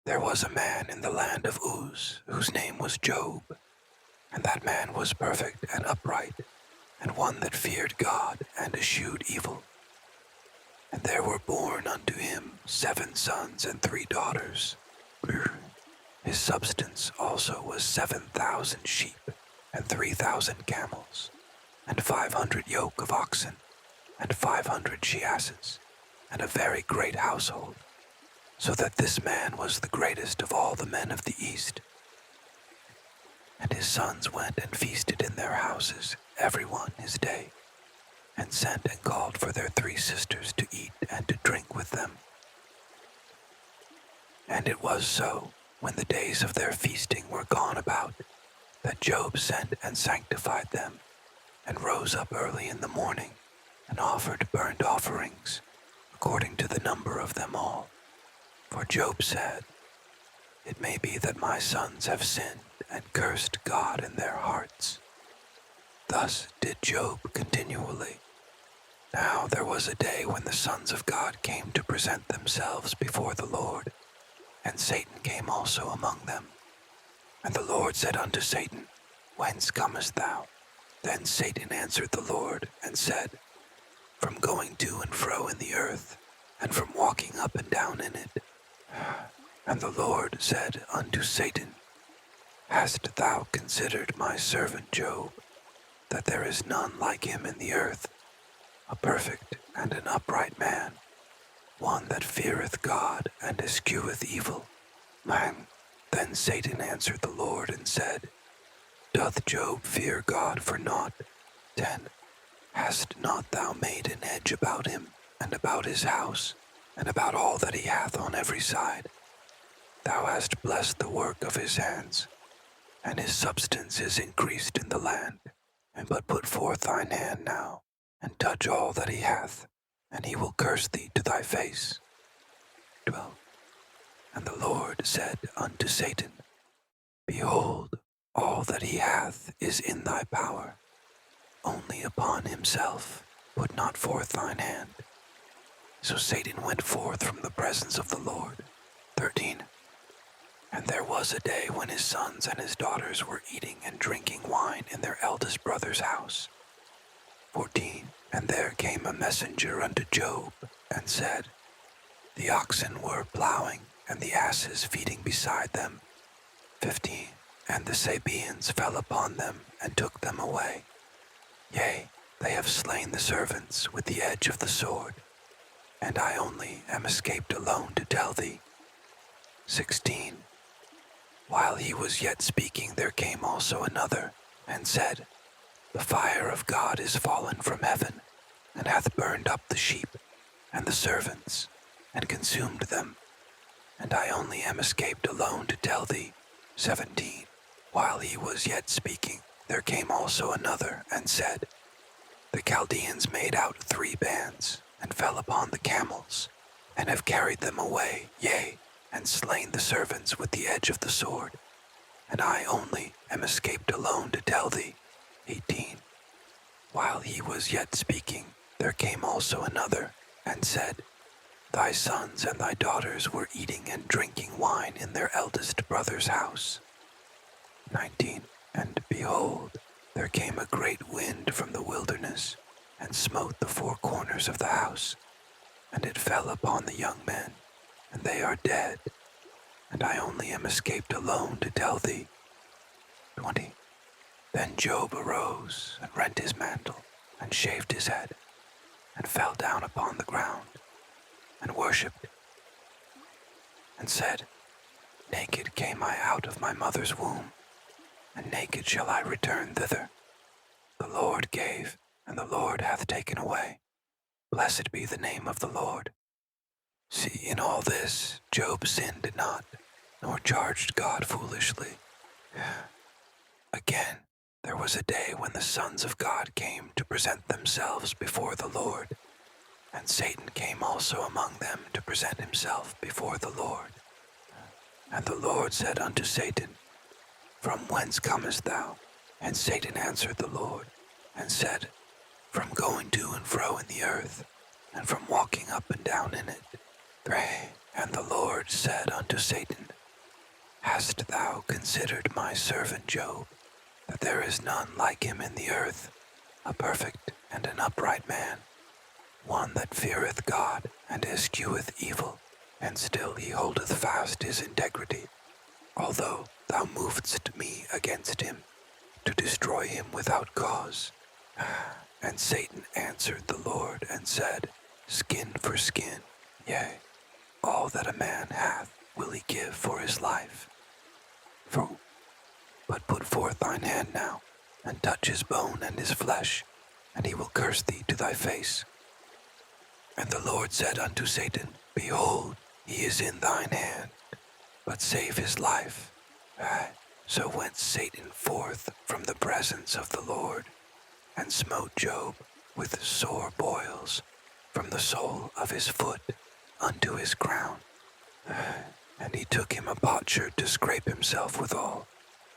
There was a man in the land of Uz whose name was Job, and that man was perfect and upright, and one that feared God and eschewed evil. And there were born unto him 7 sons and 3 daughters. His substance also was 7,000 sheep, and 3,000 camels, and 500 yoke of oxen, and 500 she asses, and a very great household, so that this man was the greatest of all the men of the East. And his sons went and feasted in their houses, every one his day, and sent and called for their 3 sisters to eat and to drink with them. And it was so, when the days of their feasting were gone about, that Job sent and sanctified them, and rose up early in the morning, and offered burnt offerings, according to the number of them all. For Job said, "It may be that my sons have sinned and cursed God in their hearts." Thus did Job continually. Now there was a day when the sons of God came to present themselves before the Lord, and Satan came also among them. And the Lord said unto Satan, "Whence comest thou?" Then Satan answered the Lord, and said, "From going to and fro in the earth, and from walking up and down in it." And the Lord said unto Satan, "Hast thou considered my servant Job, that there is none like him in the earth, a perfect and an upright man, one that feareth God and escheweth evil?" Then Satan answered the Lord and said, "Doth Job fear God for naught? 10. Hast not thou made an hedge about him, and about his house, and about all that he hath on every side? Thou hast blessed the work of his hands, and his substance is increased in the land. And but put forth thine hand now, and touch all that he hath, and he will curse thee to thy face." 12. And the Lord said unto Satan, "Behold, all that he hath is in thy power. Only upon himself put not forth thine hand." So Satan went forth from the presence of the Lord. 13. And there was a day when his sons and his daughters were eating and drinking wine in their eldest brother's house. 14. And there came a messenger unto Job, and said, "The oxen were plowing, and the asses feeding beside them." 15. And the Sabaeans fell upon them, and took them away. Yea, they have slain the servants with the edge of the sword, and I only am escaped alone to tell thee. 16. While he was yet speaking, there came also another, and said, "The fire of God is fallen from heaven, and hath burned up the sheep, and the servants, and consumed them, and I only am escaped alone to tell thee." 17. While he was yet speaking, there came also another, and said, "The Chaldeans made out 3 bands, and fell upon the camels, and have carried them away, yea, and slain the servants with the edge of the sword, and I only am escaped alone to tell thee." 18. While he was yet speaking, there came also another, and said, "Thy sons and thy daughters were eating and drinking wine in their eldest brother's house." 19. And behold, there came a great wind from the wilderness, and smote the 4 corners of the house, and it fell upon the young men, and they are dead, and I only am escaped alone to tell thee. 20. Then Job arose, and rent his mantle, and shaved his head, and fell down upon the ground, and worshipped, and said, "Naked came I out of my mother's womb, and naked shall I return thither. The Lord gave, and the Lord hath taken away. Blessed be the name of the Lord." See, in all this, Job sinned not, nor charged God foolishly. Again, there was a day when the sons of God came to present themselves before the Lord, and Satan came also among them to present himself before the Lord. And the Lord said unto Satan, "From whence comest thou?" And Satan answered the Lord, and said, "From going to and fro in the earth, and from walking up and down in it." 3. And the Lord said unto Satan, Hast thou considered my servant Job, that there is none like him in the earth, a perfect and an upright man, one that feareth God and escheweth evil, and still he holdeth fast his integrity, although thou movedst me against him, to destroy him without cause. And Satan answered the Lord and said, Skin for skin, yea, all that a man hath will he give for his life. But put forth thine hand now, and touch his bone and his flesh, and he will curse thee to thy face. And the Lord said unto Satan, Behold, he is in thine hand, but save his life. So went Satan forth from the presence of the Lord, and smote Job with sore boils, from the sole of his foot unto his crown. And he took him a potsherd to scrape himself withal,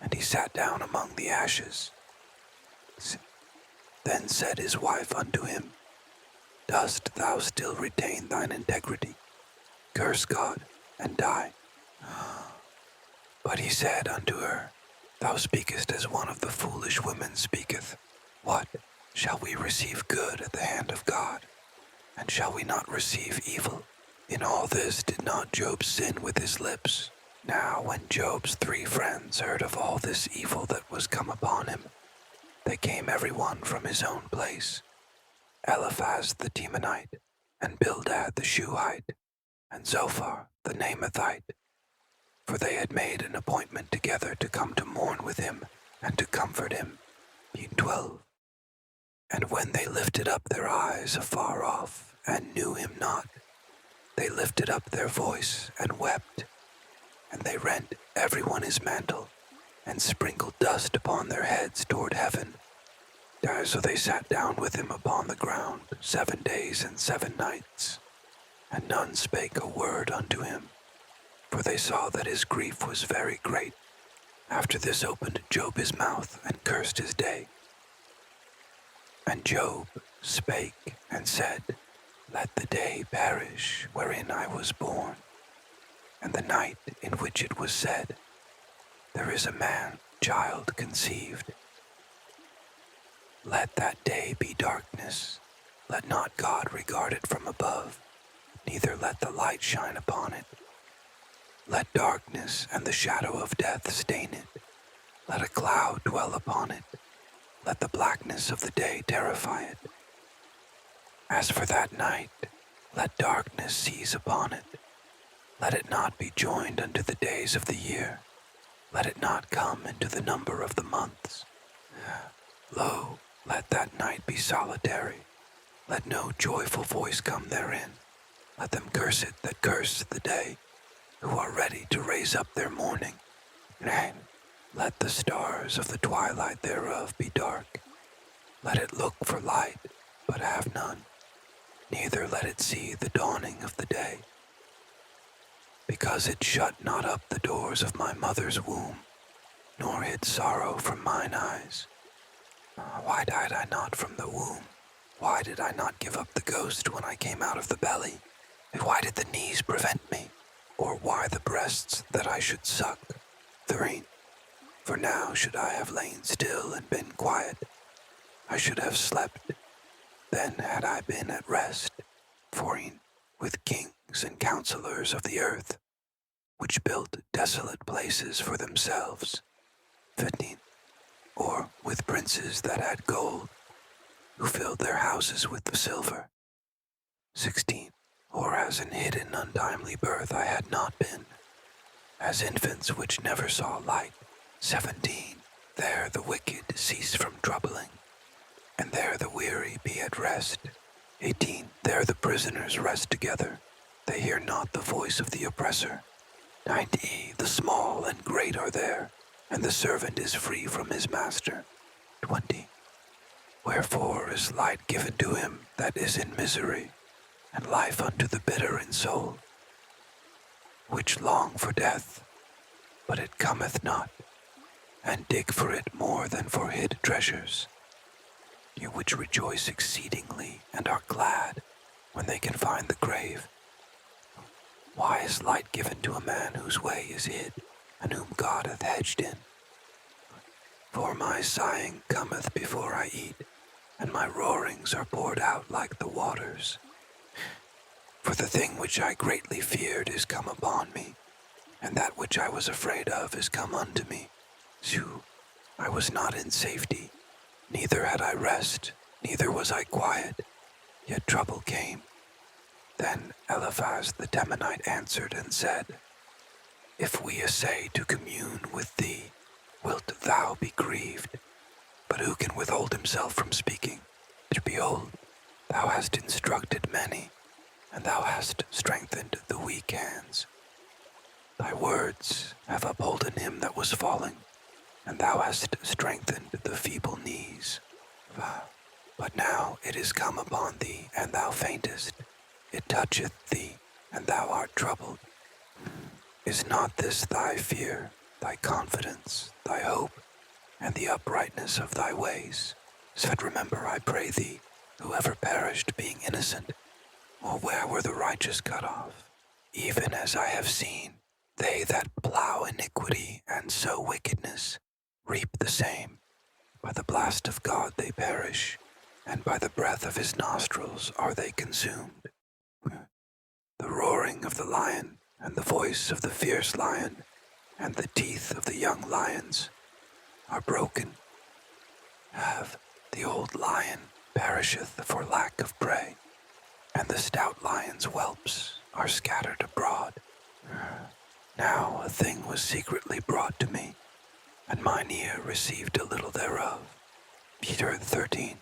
and he sat down among the ashes. Then said his wife unto him, Dost thou still retain thine integrity? Curse God, and die. But he said unto her, Thou speakest as one of the foolish women speaketh. What? Shall we receive good at the hand of God? And shall we not receive evil? In all this did not Job sin with his lips. Now when Job's 3 friends heard of all this evil that was come upon him, they came every one from his own place, Eliphaz the Temanite, and Bildad the Shuhite, and Zophar the Naamathite, for they had made an appointment together to come to mourn with him and to comfort him, being 12. And when they lifted up their eyes afar off and knew him not, they lifted up their voice and wept, and they rent every one his mantle, and sprinkled dust upon their heads toward heaven. So they sat down with him upon the ground 7 days and 7 nights, and none spake a word unto him, for they saw that his grief was very great. After this opened Job his mouth and cursed his day. And Job spake and said, Let the day perish wherein I was born, and the night in which it was said, There is a man-child conceived. Let that day be darkness. Let not God regard it from above, neither let the light shine upon it. Let darkness and the shadow of death stain it. Let a cloud dwell upon it. Let the blackness of the day terrify it. As for that night, let darkness seize upon it. Let it not be joined unto the days of the year. Let it not come into the number of the months. Lo, let that night be solitary. Let no joyful voice come therein. Let them curse it that curse the day, who are ready to raise up their mourning. Nay, let the stars of the twilight thereof be dark. Let it look for light, but have none. Neither let it see the dawning of the day. Because it shut not up the doors of my mother's womb, nor hid sorrow from mine eyes. Why died I not from the womb? Why did I not give up the ghost when I came out of the belly? And why did the knees prevent me? Or why the breasts that I should suck? 3. For now should I have lain still and been quiet. I should have slept. Then had I been at rest, 4. With kings and counselors of the earth, which built desolate places for themselves. 15. Or with princes that had gold, who filled their houses with the silver. 16. Or as in hidden untimely birth I had not been, as infants which never saw light. 17. There the wicked cease from troubling, and there the weary be at rest. 18. There the prisoners rest together, they hear not the voice of the oppressor. 19. The small and great are there, and the servant is free from his master. 20. Wherefore is light given to him that is in misery, and life unto the bitter in soul, which long for death, but it cometh not, and dig for it more than for hid treasures. You which rejoice exceedingly and are glad when they can find the grave. Why is light given to a man whose way is hid? and whom God hath hedged in. For my sighing cometh before I eat, and my roarings are poured out like the waters. For the thing which I greatly feared is come upon me, and that which I was afraid of is come unto me. Shoo, I was not in safety, neither had I rest, neither was I quiet, yet trouble came. Then Eliphaz the Temanite answered and said, If we essay to commune with thee, wilt thou be grieved? But who can withhold himself from speaking? For behold, thou hast instructed many, and thou hast strengthened the weak hands. Thy words have upholden him that was falling, and thou hast strengthened the feeble knees. But now it is come upon thee, and thou faintest. It toucheth thee, and thou art troubled. Is not this thy fear, thy confidence, thy hope, and the uprightness of thy ways? Said, remember, I pray thee, whoever perished being innocent, or where were the righteous cut off? Even as I have seen, they that plow iniquity and sow wickedness reap the same. By the blast of God they perish, and by the breath of his nostrils are they consumed. The roaring of the lion, and the voice of the fierce lion, and the teeth of the young lions are broken. The old lion perisheth for lack of prey, and the stout lion's whelps are scattered abroad. Now a thing was secretly brought to me, and mine ear received a little thereof. Peter 13.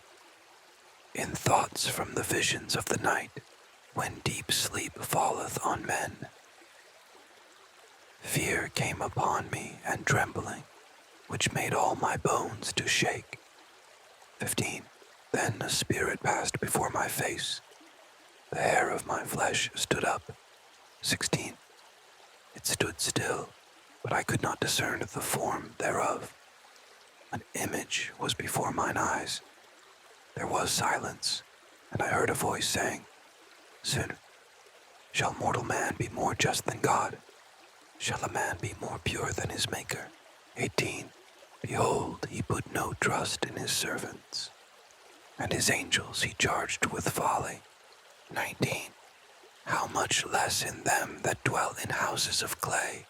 In thoughts from the visions of the night, when deep sleep falleth on men, fear came upon me and trembling, which made all my bones to shake. 15. Then a spirit passed before my face. The hair of my flesh stood up. 16. It stood still, but I could not discern the form thereof. An image was before mine eyes. There was silence, and I heard a voice saying, Soon, shall mortal man be more just than God? Shall a man be more pure than his Maker? 18. Behold, he put no trust in his servants, and his angels he charged with folly. 19. How much less in them that dwell in houses of clay,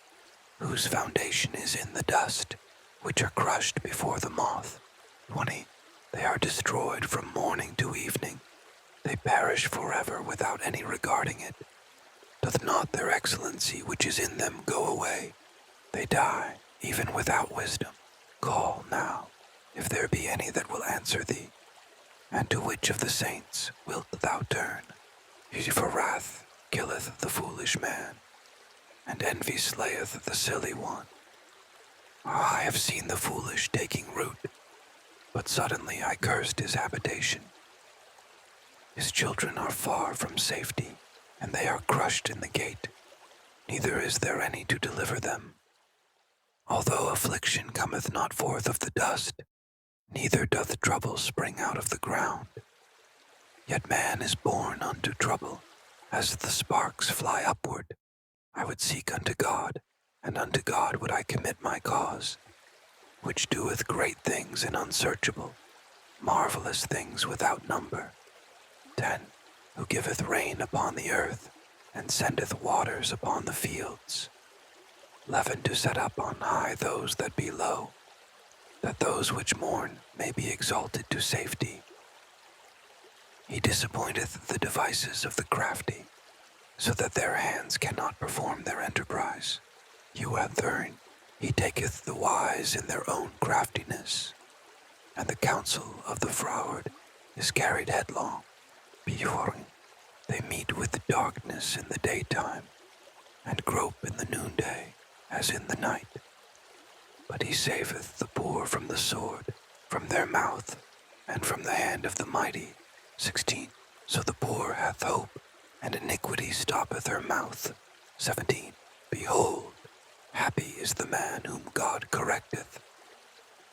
whose foundation is in the dust, which are crushed before the moth. 20. They are destroyed from morning to evening. They perish forever without any regarding it. Doth not their excellency which is in them go away? They die, even without wisdom. Call now, if there be any that will answer thee. And to which of the saints wilt thou turn? For wrath killeth the foolish man, and envy slayeth the silly one. I have seen the foolish taking root, but suddenly I cursed his habitation. His children are far from safety, and they are crushed in the gate. Neither is there any to deliver them. Although affliction cometh not forth of the dust, neither doth trouble spring out of the ground. Yet man is born unto trouble, as the sparks fly upward. I would seek unto God, and unto God would I commit my cause, which doeth great things and unsearchable, marvelous things without number. 10. Who giveth rain upon the earth, and sendeth waters upon the fields. 11. To set up on high those that be low, that those which mourn may be exalted to safety. He disappointeth the devices of the crafty, so that their hands cannot perform their enterprise. 13. He taketh the wise in their own craftiness, and the counsel of the froward is carried headlong. 14. They meet with darkness in the daytime, and grope in the noonday, as in the night. But he saveth the poor from the sword, from their mouth, and from the hand of the mighty. 16. So the poor hath hope, and iniquity stoppeth her mouth. 17. Behold, happy is the man whom God correcteth.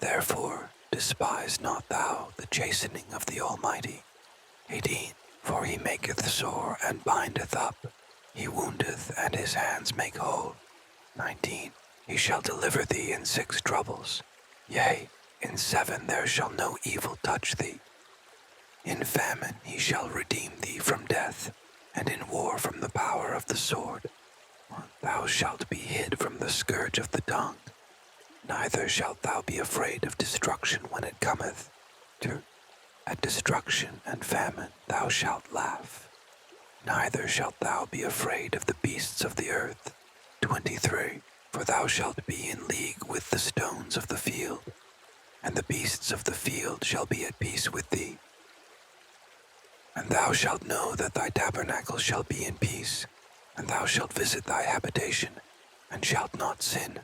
Therefore despise not thou the chastening of the Almighty. 18. For he maketh sore and bindeth up. He woundeth, and his hands make whole. 19. He shall deliver thee in 6 troubles. Yea, in 7 there shall no evil touch thee. In famine he shall redeem thee from death, and in war from the power of the sword. Thou shalt be hid from the scourge of the tongue, neither shalt thou be afraid of destruction when it cometh. At destruction and famine thou shalt laugh, neither shalt thou be afraid of the beasts of the earth. 23. For thou shalt be in league with the stones of the field, and the beasts of the field shall be at peace with thee. And thou shalt know that thy tabernacle shall be in peace, and thou shalt visit thy habitation, and shalt not sin.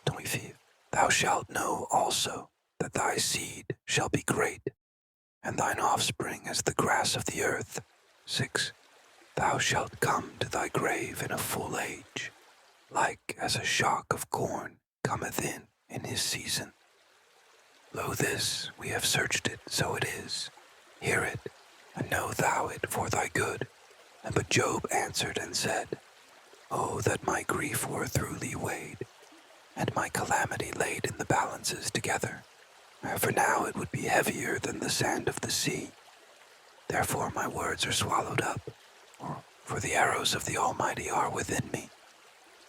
25. Thou shalt know also that thy seed shall be great, and thine offspring as the grass of the earth. 6. Thou shalt come to thy grave in a full age, like as a shock of corn cometh in his season. Lo, this, we have searched it, so it is. Hear it, and know thou it for thy good. And but Job answered and said, Oh, that my grief were throughly weighed, and my calamity laid in the balances together. For now it would be heavier than the sand of the sea. Therefore my words are swallowed up, for the arrows of the Almighty are within me.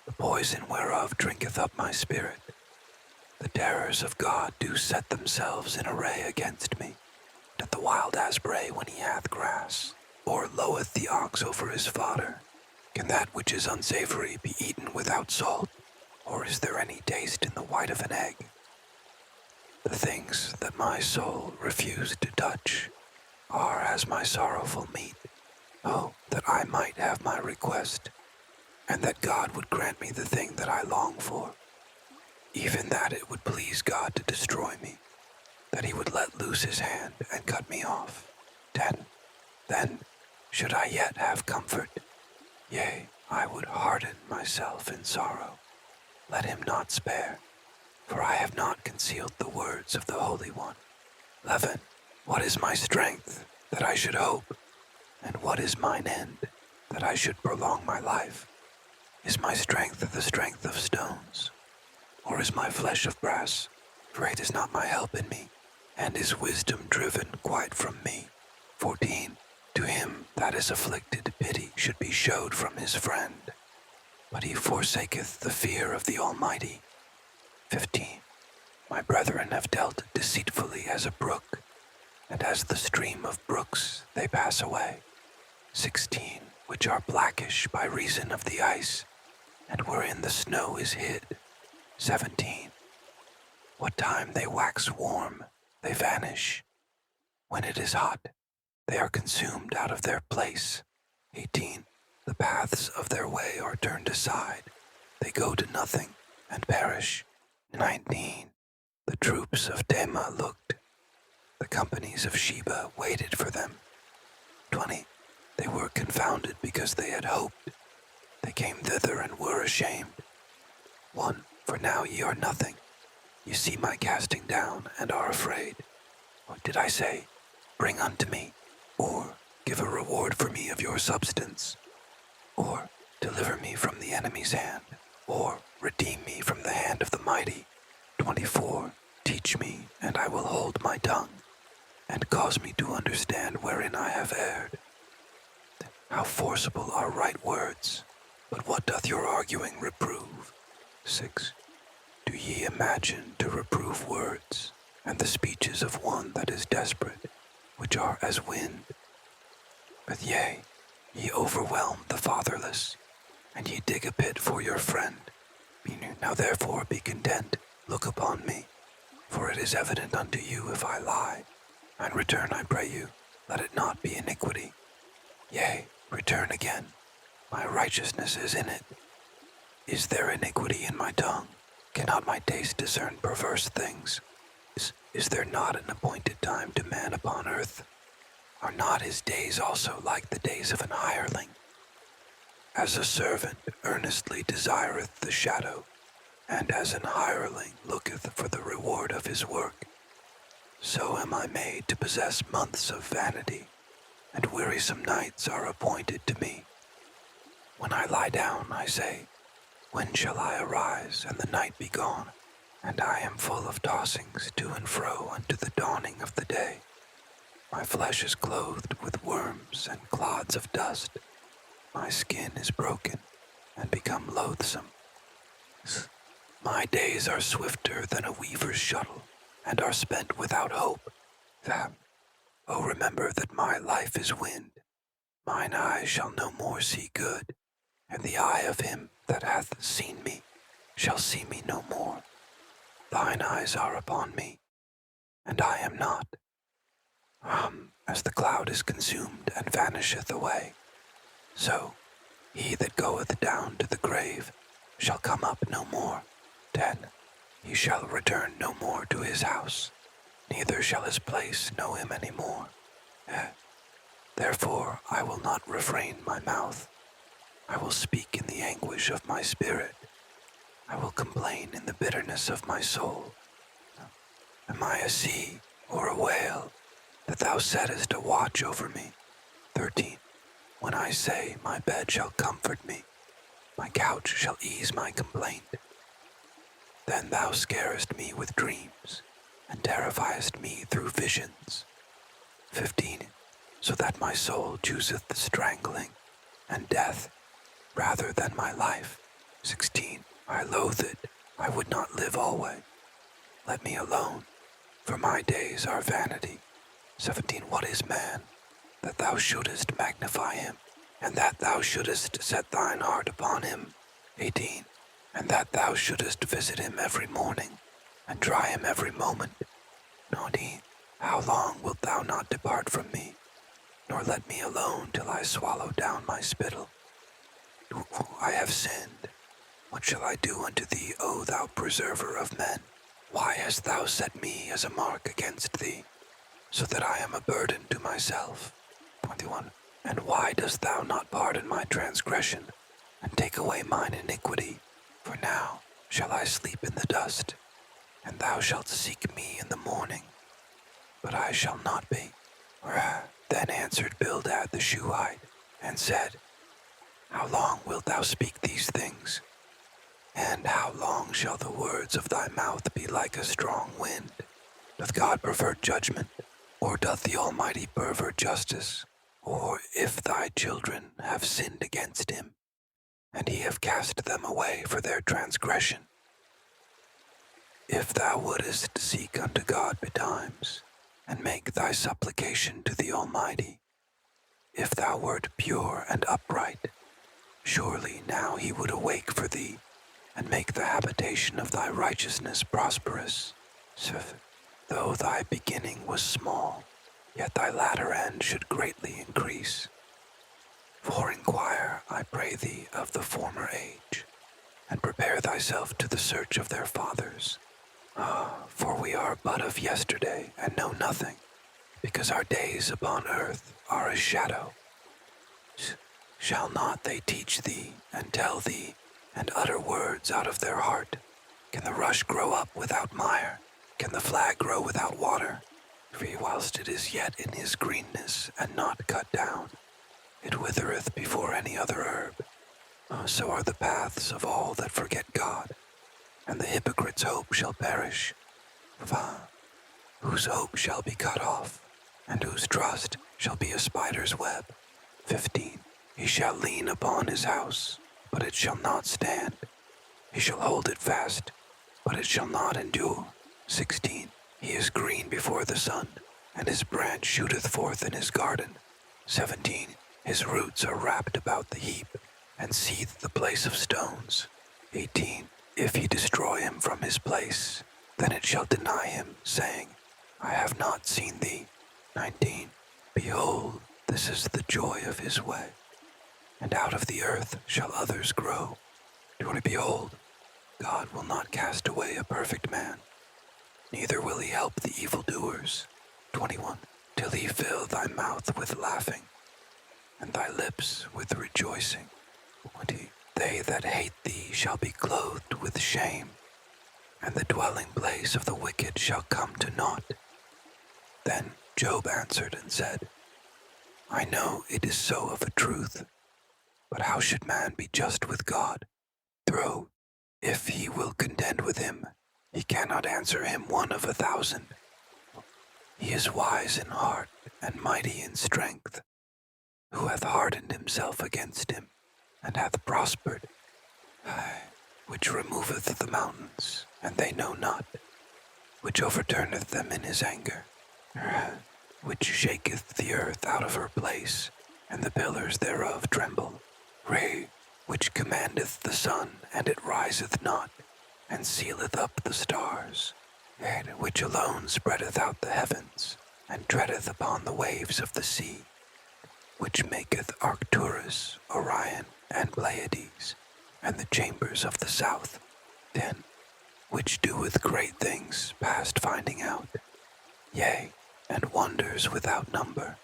The poison whereof drinketh up my spirit. The terrors of God do set themselves in array against me. Doth the wild ass bray when he hath grass, or loweth the ox over his fodder? Can that which is unsavory be eaten without salt, or is there any taste in the white of an egg? The things that my soul refused to touch are as my sorrowful meat. Oh, that I might have my request, and that God would grant me the thing that I long for, even that it would please God to destroy me, that he would let loose his hand and cut me off. 10. Then should I yet have comfort, yea, I would harden myself in sorrow. Let him not spare, for I have not concealed the words of the Holy One. 11. What is my strength, that I should hope? And what is mine end, that I should prolong my life? Is my strength the strength of stones, or is my flesh of brass? For it is not my help in me, and is wisdom driven quite from me. 14. To him that is afflicted pity should be showed from his friend, but he forsaketh the fear of the Almighty. 15. My brethren have dealt deceitfully as a brook, and as the stream of brooks they pass away. 16. Which are blackish by reason of the ice, and wherein the snow is hid. 17. What time they wax warm, they vanish. When it is hot, they are consumed out of their place. 18. The paths of their way are turned aside. They go to nothing and perish. 19. The troops of Tema looked. The companies of Sheba waited for them. 20. They were confounded because they had hoped. They came thither and were ashamed. 1. For now ye are nothing. You see my casting down and are afraid. Or did I say, bring unto me, or give a reward for me of your substance, or deliver me from the enemy's hand, or redeem me from the hand of the mighty? 24. Teach me, and I will hold my tongue, and cause me to understand wherein I have erred. How forcible are right words, but what doth your arguing reprove? 6. Do ye imagine to reprove words, and the speeches of one that is desperate, which are as wind? But yea, ye overwhelm the fatherless, and ye dig a pit for your friend. Now therefore be content, look upon me, for it is evident unto you if I lie. And return, I pray you, let it not be iniquity. Yea, return again, my righteousness is in it. Is there iniquity in my tongue? Cannot my taste discern perverse things? Is there not an appointed time to man upon earth? Are not his days also like the days of an hireling? As a servant earnestly desireth the shadow, and as an hireling looketh for the reward of his work, so am I made to possess months of vanity, and wearisome nights are appointed to me. When I lie down, I say, When shall I arise and the night be gone? And I am full of tossings to and fro unto the dawning of the day. My flesh is clothed with worms and clods of dust. My skin is broken and become loathsome. My days are swifter than a weaver's shuttle, and are spent without hope. Oh, remember that my life is wind. Mine eyes shall no more see good, and the eye of him that hath seen me shall see me no more. Thine eyes are upon me, and I am not. As the cloud is consumed and vanisheth away, so he that goeth down to the grave shall come up no more. 10. He shall return no more to his house, neither shall his place know him any more. Therefore I will not refrain my mouth. I will speak in the anguish of my spirit. I will complain in the bitterness of my soul. Am I a sea or a whale, that thou settest a watch over me? 13. When I say, my bed shall comfort me, my couch shall ease my complaint. Then thou scarest me with dreams, and terrifiest me through visions. 15. So that my soul chooseth the strangling, and death, rather than my life. 16. I loathe it, I would not live alway. Let me alone, for my days are vanity. 17. What is man, that thou shouldest magnify him, and that thou shouldest set thine heart upon him? 18. And that thou shouldest visit him every morning, and try him every moment? 19. How long wilt thou not depart from me, nor let me alone till I swallow down my spittle? I have sinned. What shall I do unto thee, O thou preserver of men? Why hast thou set me as a mark against thee, so that I am a burden to myself? 21. And why dost thou not pardon my transgression, and take away mine iniquity? For now shall I sleep in the dust, and thou shalt seek me in the morning, but I shall not be. Then answered Bildad the Shuhite, and said, How long wilt thou speak these things? And how long shall the words of thy mouth be like a strong wind? Doth God pervert judgment, or doth the Almighty pervert justice? Or if thy children have sinned against him, and he have cast them away for their transgression? If thou wouldest seek unto God betimes, and make thy supplication to the Almighty, if thou wert pure and upright, surely now he would awake for thee, and make the habitation of thy righteousness prosperous. Though thy beginning was small, yet thy latter end should greatly increase. For inquire, I pray thee, of the former age, and prepare thyself to the search of their fathers. For we are but of yesterday, and know nothing, because our days upon earth are a shadow. Shall not they teach thee, and tell thee, and utter words out of their heart? Can the rush grow up without mire? Can the flag grow without water? For whilst it is yet in his greenness, and not cut down, it withereth before any other herb. So are the paths of all that forget God, and the hypocrite's hope shall perish. Whose hope shall be cut off, and whose trust shall be a spider's web. 15. He shall lean upon his house, but it shall not stand. He shall hold it fast, but it shall not endure. 16. He is green before the sun, and his branch shooteth forth in his garden. 17. His roots are wrapped about the heap, and seethe the place of stones. 18. If he destroy him from his place, then it shall deny him, saying, I have not seen thee. 19. Behold, this is the joy of his way, and out of the earth shall others grow. 20. Behold, God will not cast away a perfect man, neither will he help the evildoers. 21. Till he fill thy mouth with laughing, and thy lips with rejoicing. 20. They that hate thee shall be clothed with shame, and the dwelling place of the wicked shall come to naught. Then Job answered and said, I know it is so of a truth, but how should man be just with God? throat. If he will contend with him, he cannot answer him one of 1,000. He is wise in heart and mighty in strength, who hath hardened himself against him, and hath prospered, which removeth the mountains, and they know not, which overturneth them in his anger, which shaketh the earth out of her place, and the pillars thereof tremble, which commandeth the sun, and it riseth not, and sealeth up the stars, which alone spreadeth out the heavens, and treadeth upon the waves of the sea, which maketh Arcturus, Orion, and Pleiades, and the chambers of the south, 10, which doeth great things past finding out, yea, and wonders without number.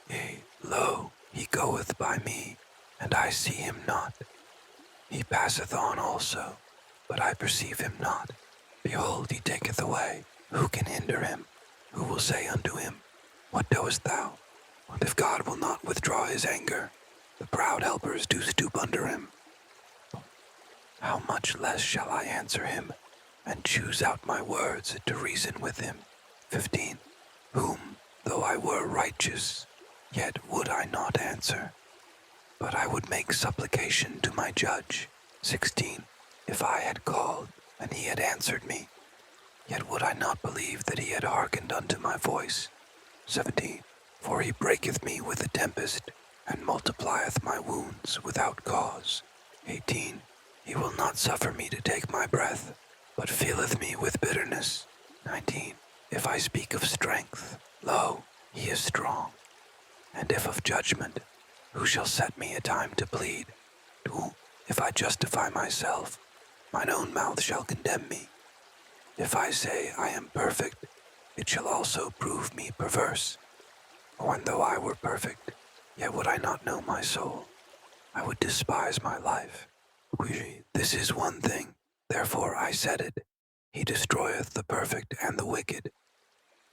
Yea, lo, he goeth by me, and I see him not. He passeth on also, but I perceive him not. Behold, he taketh away. Who can hinder him? Who will say unto him, What doest thou? And if God will not withdraw his anger, the proud helpers do stoop under him. How much less shall I answer him, and choose out my words to reason with him? 15. Whom, though I were righteous, yet would I not answer, but I would make supplication to my judge. 16. If I had called, and he had answered me, yet would I not believe that he had hearkened unto my voice. 17. For he breaketh me with a tempest, and multiplieth my wounds without cause. 18. He will not suffer me to take my breath, but filleth me with bitterness. 19. If I speak of strength, lo, he is strong. And if of judgment, who shall set me a time to plead? 2. If I justify myself, mine own mouth shall condemn me. If I say I am perfect, it shall also prove me perverse. For when though I were perfect, yet would I not know my soul. I would despise my life. This is one thing, therefore I said it. He destroyeth the perfect and the wicked.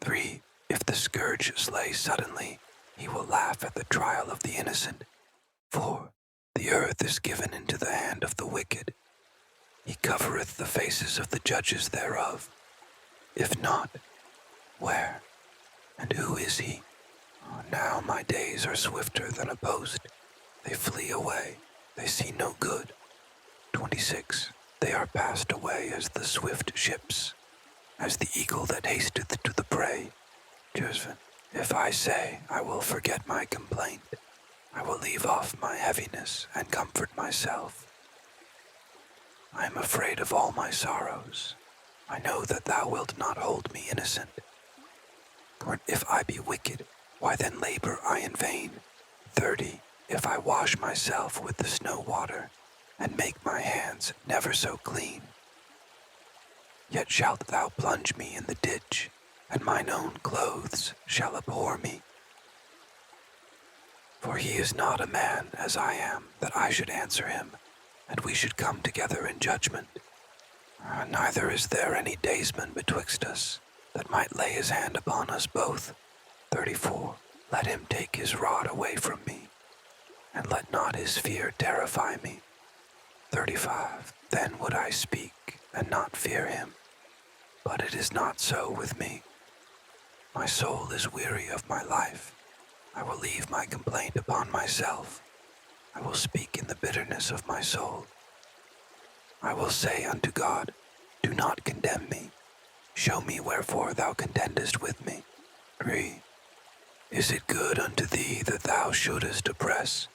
3. If the scourge slay suddenly, he will laugh at the trial of the innocent. 4. The earth is given into the hand of the wicked. He covereth the faces of the judges thereof. If not, where? And who is he? Now my days are swifter than a post. They flee away. They see no good. 26. They are passed away as the swift ships, as the eagle that hasteth to the prey. 27. If I say I will forget my complaint, I will leave off my heaviness and comfort myself. I am afraid of all my sorrows. I know that thou wilt not hold me innocent. For if I be wicked, why then labor I in vain? 30. If I wash myself with the snow water, and make my hands never so clean, yet shalt thou plunge me in the ditch, and mine own clothes shall abhor me. For he is not a man as I am, that I should answer him, and we should come together in judgment. Neither is there any daysman betwixt us, that might lay his hand upon us both. 34. Let him take his rod away from me, and let not his fear terrify me. 35. Then would I speak, and not fear him. But it is not so with me. My soul is weary of my life. I will leave my complaint upon myself. I will speak in the bitterness of my soul. I will say unto God, Do not condemn me. Show me wherefore thou contendest with me. 3. Is it good unto thee that thou shouldest oppress,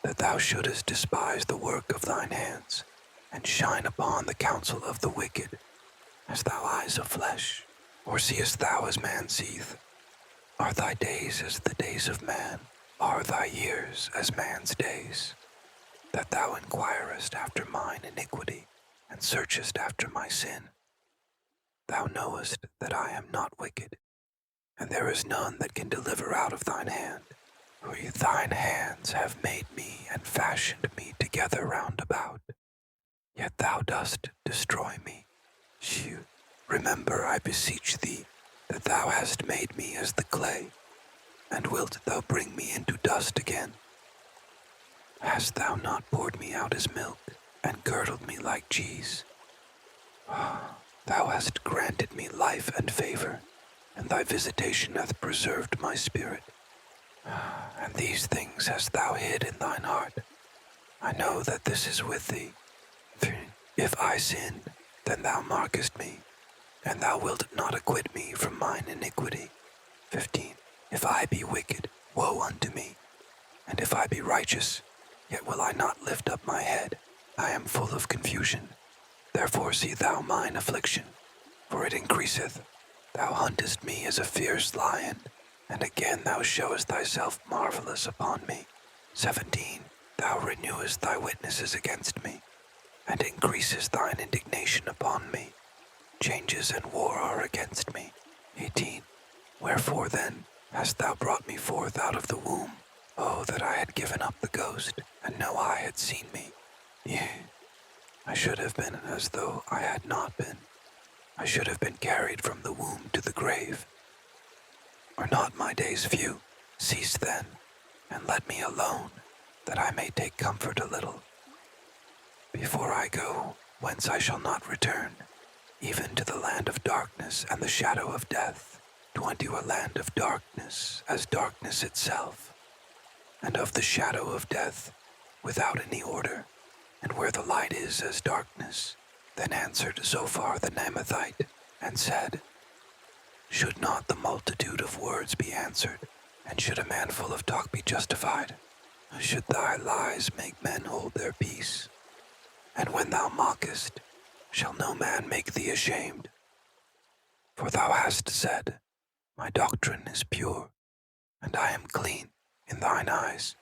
that thou shouldest despise the work of thine hands, and shine upon the counsel of the wicked? Hast thou eyes of flesh, or seest thou as man seeth? Are thy days as the days of man? Are thy years as man's days? That thou inquirest after mine iniquity, and searchest after my sin. Thou knowest that I am not wicked, and there is none that can deliver out of thine hand. For thine hands have made me and fashioned me together round about. Yet thou dost destroy me. Remember, I beseech thee, that thou hast made me as the clay, and wilt thou bring me into dust again? Hast thou not poured me out as milk, and girdled me like cheese. Thou hast granted me life and favor, and thy visitation hath preserved my spirit. And these things hast thou hid in thine heart. I know that this is with thee. If I sinned, then thou markest me, and thou wilt not acquit me from mine iniquity. 15. If I be wicked, woe unto me. And if I be righteous, yet will I not lift up my head. I am full of confusion. Therefore see thou mine affliction, for it increaseth. Thou huntest me as a fierce lion, and again thou showest thyself marvelous upon me. 17. Thou renewest thy witnesses against me, and increasest thine indignation upon me. Changes and war are against me. 18. Wherefore then hast thou brought me forth out of the womb? Oh, that I had given up the ghost, and no eye had seen me. Yea, I should have been as though I had not been. I should have been carried from the womb to the grave. Are not my days few? Cease then, and let me alone, that I may take comfort a little. Before I go, whence I shall not return, even to the land of darkness and the shadow of death, to unto a land of darkness as darkness itself, and of the shadow of death, without any order, and where the light is as darkness. Then answered Zophar the Naamathite, and said, Should not the multitude of words be answered, and should a man full of talk be justified? Should thy lies make men hold their peace? And when thou mockest, shall no man make thee ashamed? For thou hast said, My doctrine is pure, and I am clean in thine eyes.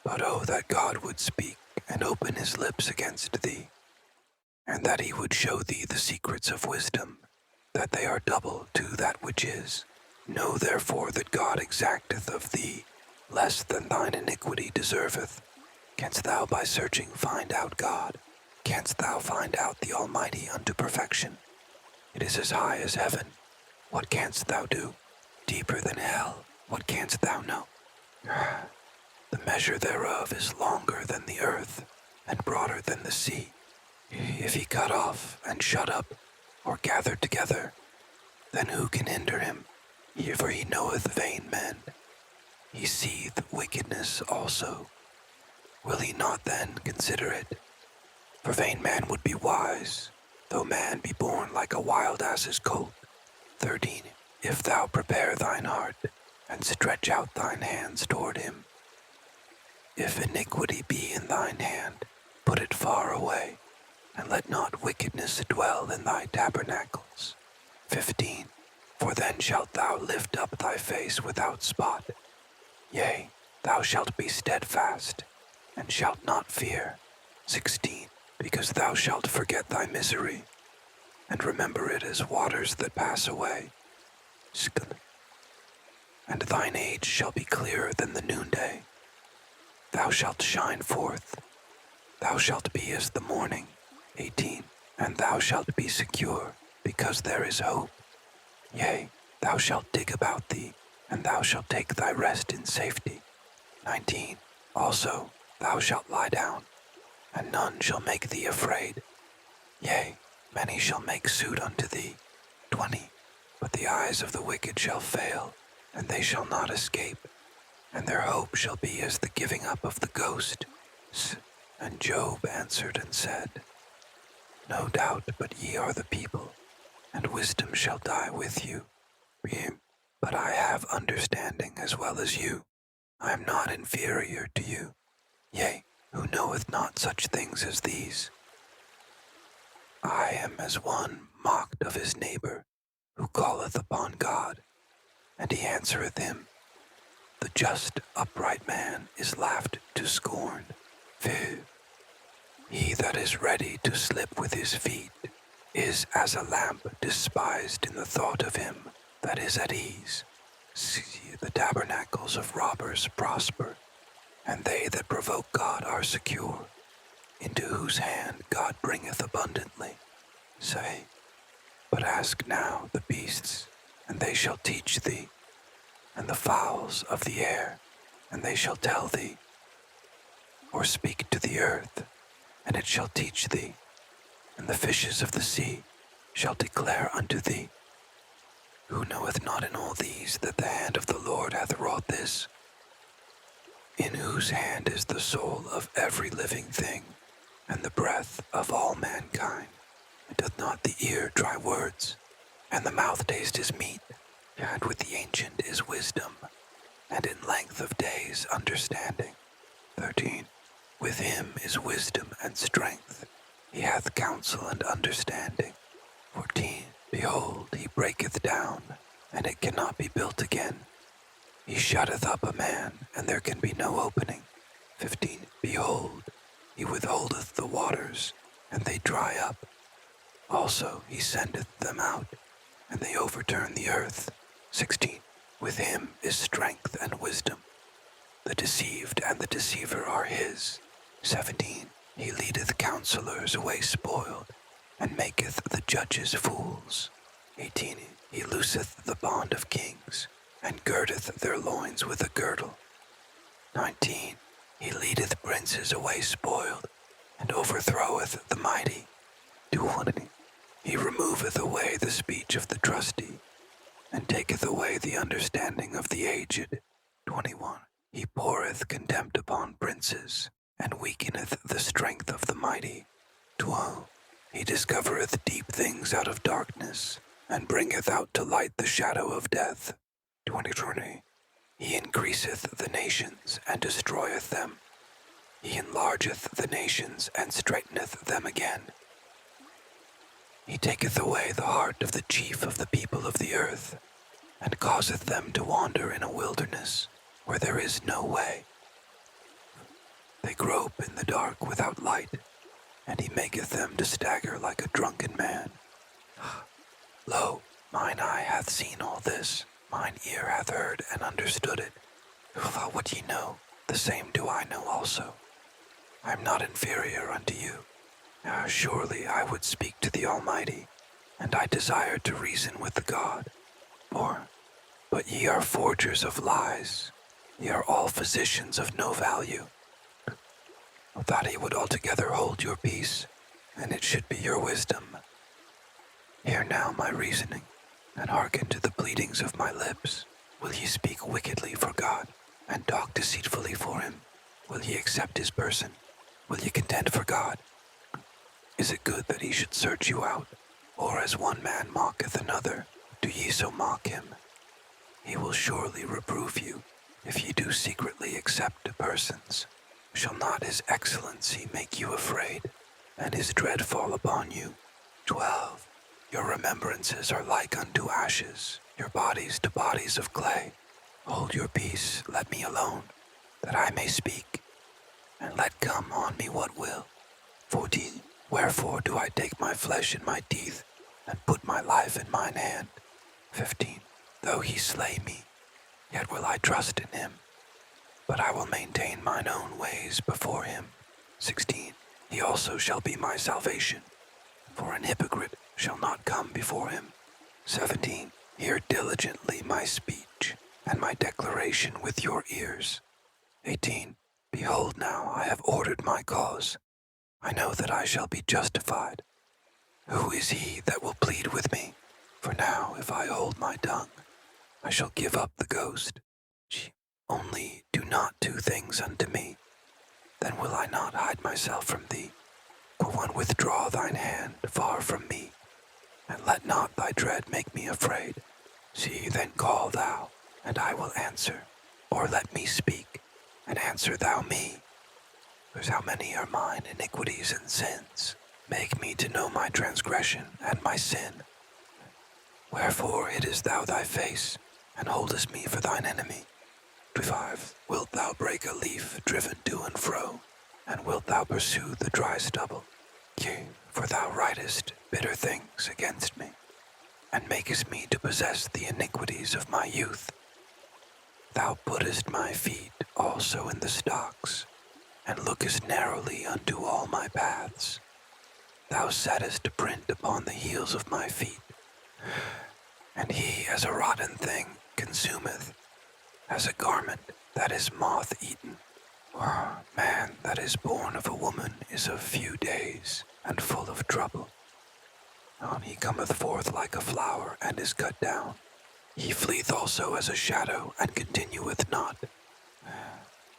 But oh, that God would speak and open his lips against thee, and that he would show thee the secrets of wisdom, that they are double to that which is. Know therefore that God exacteth of thee less than thine iniquity deserveth. Canst thou by searching find out God? Canst thou find out the Almighty unto perfection? It is as high as heaven. What canst thou do? Deeper than hell. What canst thou know? The measure thereof is longer than the earth, and broader than the sea. If he cut off and shut up, or gather together, then who can hinder him? For he knoweth vain men. He seeth wickedness also. Will he not then consider it? For vain man would be wise, though man be born like a wild ass's colt. 13. If thou prepare thine heart, and stretch out thine hands toward him. If iniquity be in thine hand, put it far away, and let not wickedness dwell in thy tabernacles. 15. For then shalt thou lift up thy face without spot. Yea, thou shalt be steadfast, and shalt not fear. 16. Because thou shalt forget thy misery, and remember it as waters that pass away. And thine age shall be clearer than the noonday. Thou shalt shine forth. Thou shalt be as the morning. 18. And thou shalt be secure, because there is hope. Yea, thou shalt dig about thee, and thou shalt take thy rest in safety. 19. Also, thou shalt lie down, and none shall make thee afraid. Yea, many shall make suit unto thee. 20. But the eyes of the wicked shall fail, and they shall not escape, and their hope shall be as the giving up of the ghost. And Job answered and said, No doubt but ye are the people, and wisdom shall die with you. But I have understanding as well as you. I am not inferior to you. Yea, who knoweth not such things as these? I am as one mocked of his neighbor, who calleth upon God, and he answereth him. The just upright man is laughed to scorn. Phew. He that is ready to slip with his feet is as a lamp despised in the thought of him that is at ease. See, the tabernacles of robbers prosper, and they that provoke God are secure, into whose hand God bringeth abundantly. Say, but ask now the beasts, and they shall teach thee, and the fowls of the air, and they shall tell thee. Or speak to the earth, and it shall teach thee, and the fishes of the sea shall declare unto thee. Who knoweth not in all these that the hand of the Lord hath wrought this? In whose hand is the soul of every living thing, and the breath of all mankind? And doth not the ear try words, and the mouth taste his meat? And with the ancient is wisdom, and in length of days understanding. 13. With him is wisdom and strength. He hath counsel and understanding. 14. Behold, he breaketh down, and it cannot be built again. He shutteth up a man, and there can be no opening. 15. Behold, he withholdeth the waters, and they dry up. Also he sendeth them out, and they overturn the earth. 16. With him is strength and wisdom. The deceived and the deceiver are his. 17. He leadeth counselors away spoiled, and maketh the judges fools. 18. He looseth the bond of kings, and girdeth their loins with a girdle. 19. He leadeth princes away spoiled, and overthroweth the mighty. 20. He removeth away the speech of the trusty, and taketh away the understanding of the aged. 21. He poureth contempt upon princes, and weakeneth the strength of the mighty. 12. He discovereth deep things out of darkness, and bringeth out to light the shadow of death. 20. He increaseth the nations, and destroyeth them. He enlargeth the nations, and straiteneth them again. He taketh away the heart of the chief of the people of the earth, and causeth them to wander in a wilderness, where there is no way. They grope in the dark without light, and he maketh them to stagger like a drunken man. Lo, mine eye hath seen all this, mine ear hath heard and understood it. What ye know, the same do I know also. I am not inferior unto you. Surely I would speak to the Almighty, and I desire to reason with the God. But ye are forgers of lies, ye are all physicians of no value. That he would altogether hold your peace, and it should be your wisdom. Hear now my reasoning, and hearken to the pleadings of my lips. Will ye speak wickedly for God, and talk deceitfully for him? Will ye accept his person? Will ye contend for God? Is it good that he should search you out? Or as one man mocketh another, do ye so mock him? He will surely reprove you, if ye do secretly accept persons. Shall not his excellency make you afraid, and his dread fall upon you? 12. Your remembrances are like unto ashes, your bodies to bodies of clay. Hold your peace, let me alone, that I may speak, and let come on me what will. 14. Wherefore do I take my flesh in my teeth, and put my life in mine hand? 15. Though he slay me, yet will I trust in him, but I will maintain mine own ways before him. 16. He also shall be my salvation, for an hypocrite shall not come before him. 17. Hear diligently my speech, and my declaration with your ears. 18. Behold now, I have ordered my cause. I know that I shall be justified. Who is he that will plead with me? For now, if I hold my tongue, I shall give up the ghost. Only do not two things unto me, then will I not hide myself from thee. For when withdraw thine hand far from me, and let not thy dread make me afraid. See, then call thou, and I will answer, or let me speak, and answer thou me. Because how many are mine iniquities and sins? Make me to know my transgression and my sin. Wherefore hidest thou thy face, and holdest me for thine enemy? 25. Wilt thou break a leaf driven to and fro, and wilt thou pursue the dry stubble? Yea, for thou writest bitter things against me, and makest me to possess the iniquities of my youth. Thou puttest my feet also in the stocks, and lookest narrowly unto all my paths. Thou settest a print upon the heels of my feet, and he as a rotten thing consumeth, as a garment that is moth-eaten. For man that is born of a woman is of few days, and full of trouble. On he cometh forth like a flower, and is cut down. He fleeth also as a shadow, and continueth not.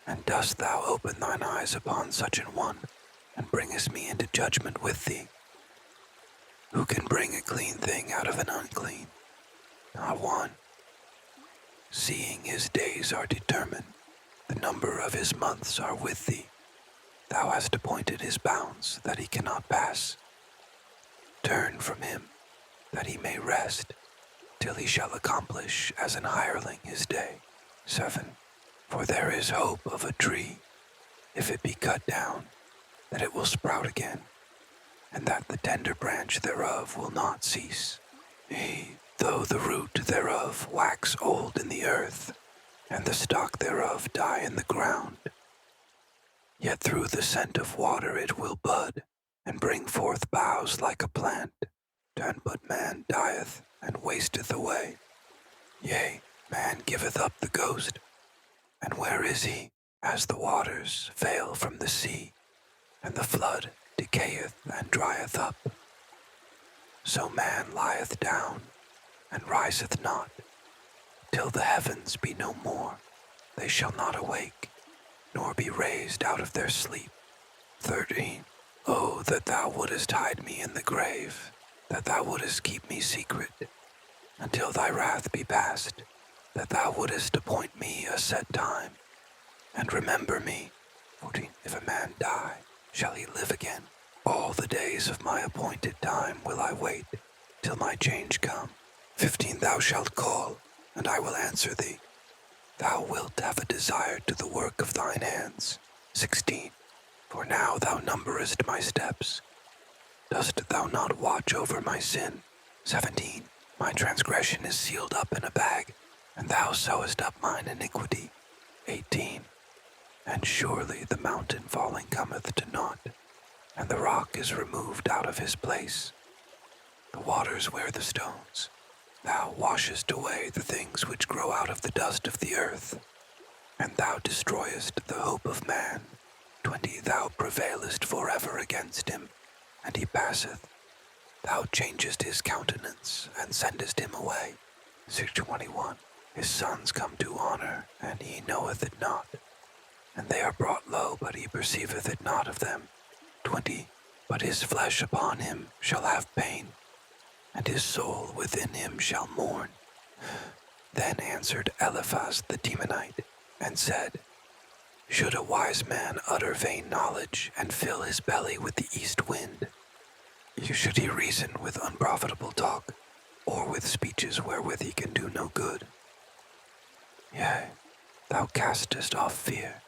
And dost thou open thine eyes upon such an one, and bringest me into judgment with thee? Who can bring a clean thing out of an unclean? Not one. Seeing his days are determined, the number of his months are with thee. Thou hast appointed his bounds, that he cannot pass. Turn from him, that he may rest, till he shall accomplish as an hireling his day. 7. For there is hope of a tree, if it be cut down, that it will sprout again, and that the tender branch thereof will not cease. Yea, though the root thereof wax old in the earth, and the stalk thereof die in the ground, yet through the scent of water it will bud, and bring forth boughs like a plant. 10. But man dieth, and wasteth away. Yea, man giveth up the ghost. And where is he, as the waters fail from the sea, and the flood decayeth and drieth up? So man lieth down, and riseth not, till the heavens be no more. They shall not awake, nor be raised out of their sleep. 13. Oh, that thou wouldest hide me in the grave, that thou wouldest keep me secret, until thy wrath be past, that thou wouldest appoint me a set time, and remember me. 14. If a man die, shall he live again? All the days of my appointed time will I wait, till my change come. 15. Thou shalt call, and I will answer thee. Thou wilt have a desire to the work of thine hands. 16. For now thou numberest my steps. Dost thou not watch over my sin? 17. My transgression is sealed up in a bag, and thou sewest up mine iniquity. 18. And surely the mountain falling cometh to naught, and the rock is removed out of his place. The waters wear the stones. Thou washest away the things which grow out of the dust of the earth, and thou destroyest the hope of man. 20. Thou prevailest forever against him, and he passeth. Thou changest his countenance, and sendest him away. 21. His sons come to honor, and he knoweth it not. And they are brought low, but he perceiveth it not of them. 20. But his flesh upon him shall have pain, and his soul within him shall mourn. Then answered Eliphaz the Temanite, and said, Should a wise man utter vain knowledge, and fill his belly with the east wind? Should he reason with unprofitable talk, or with speeches wherewith he can do no good? Yea, thou castest off fear,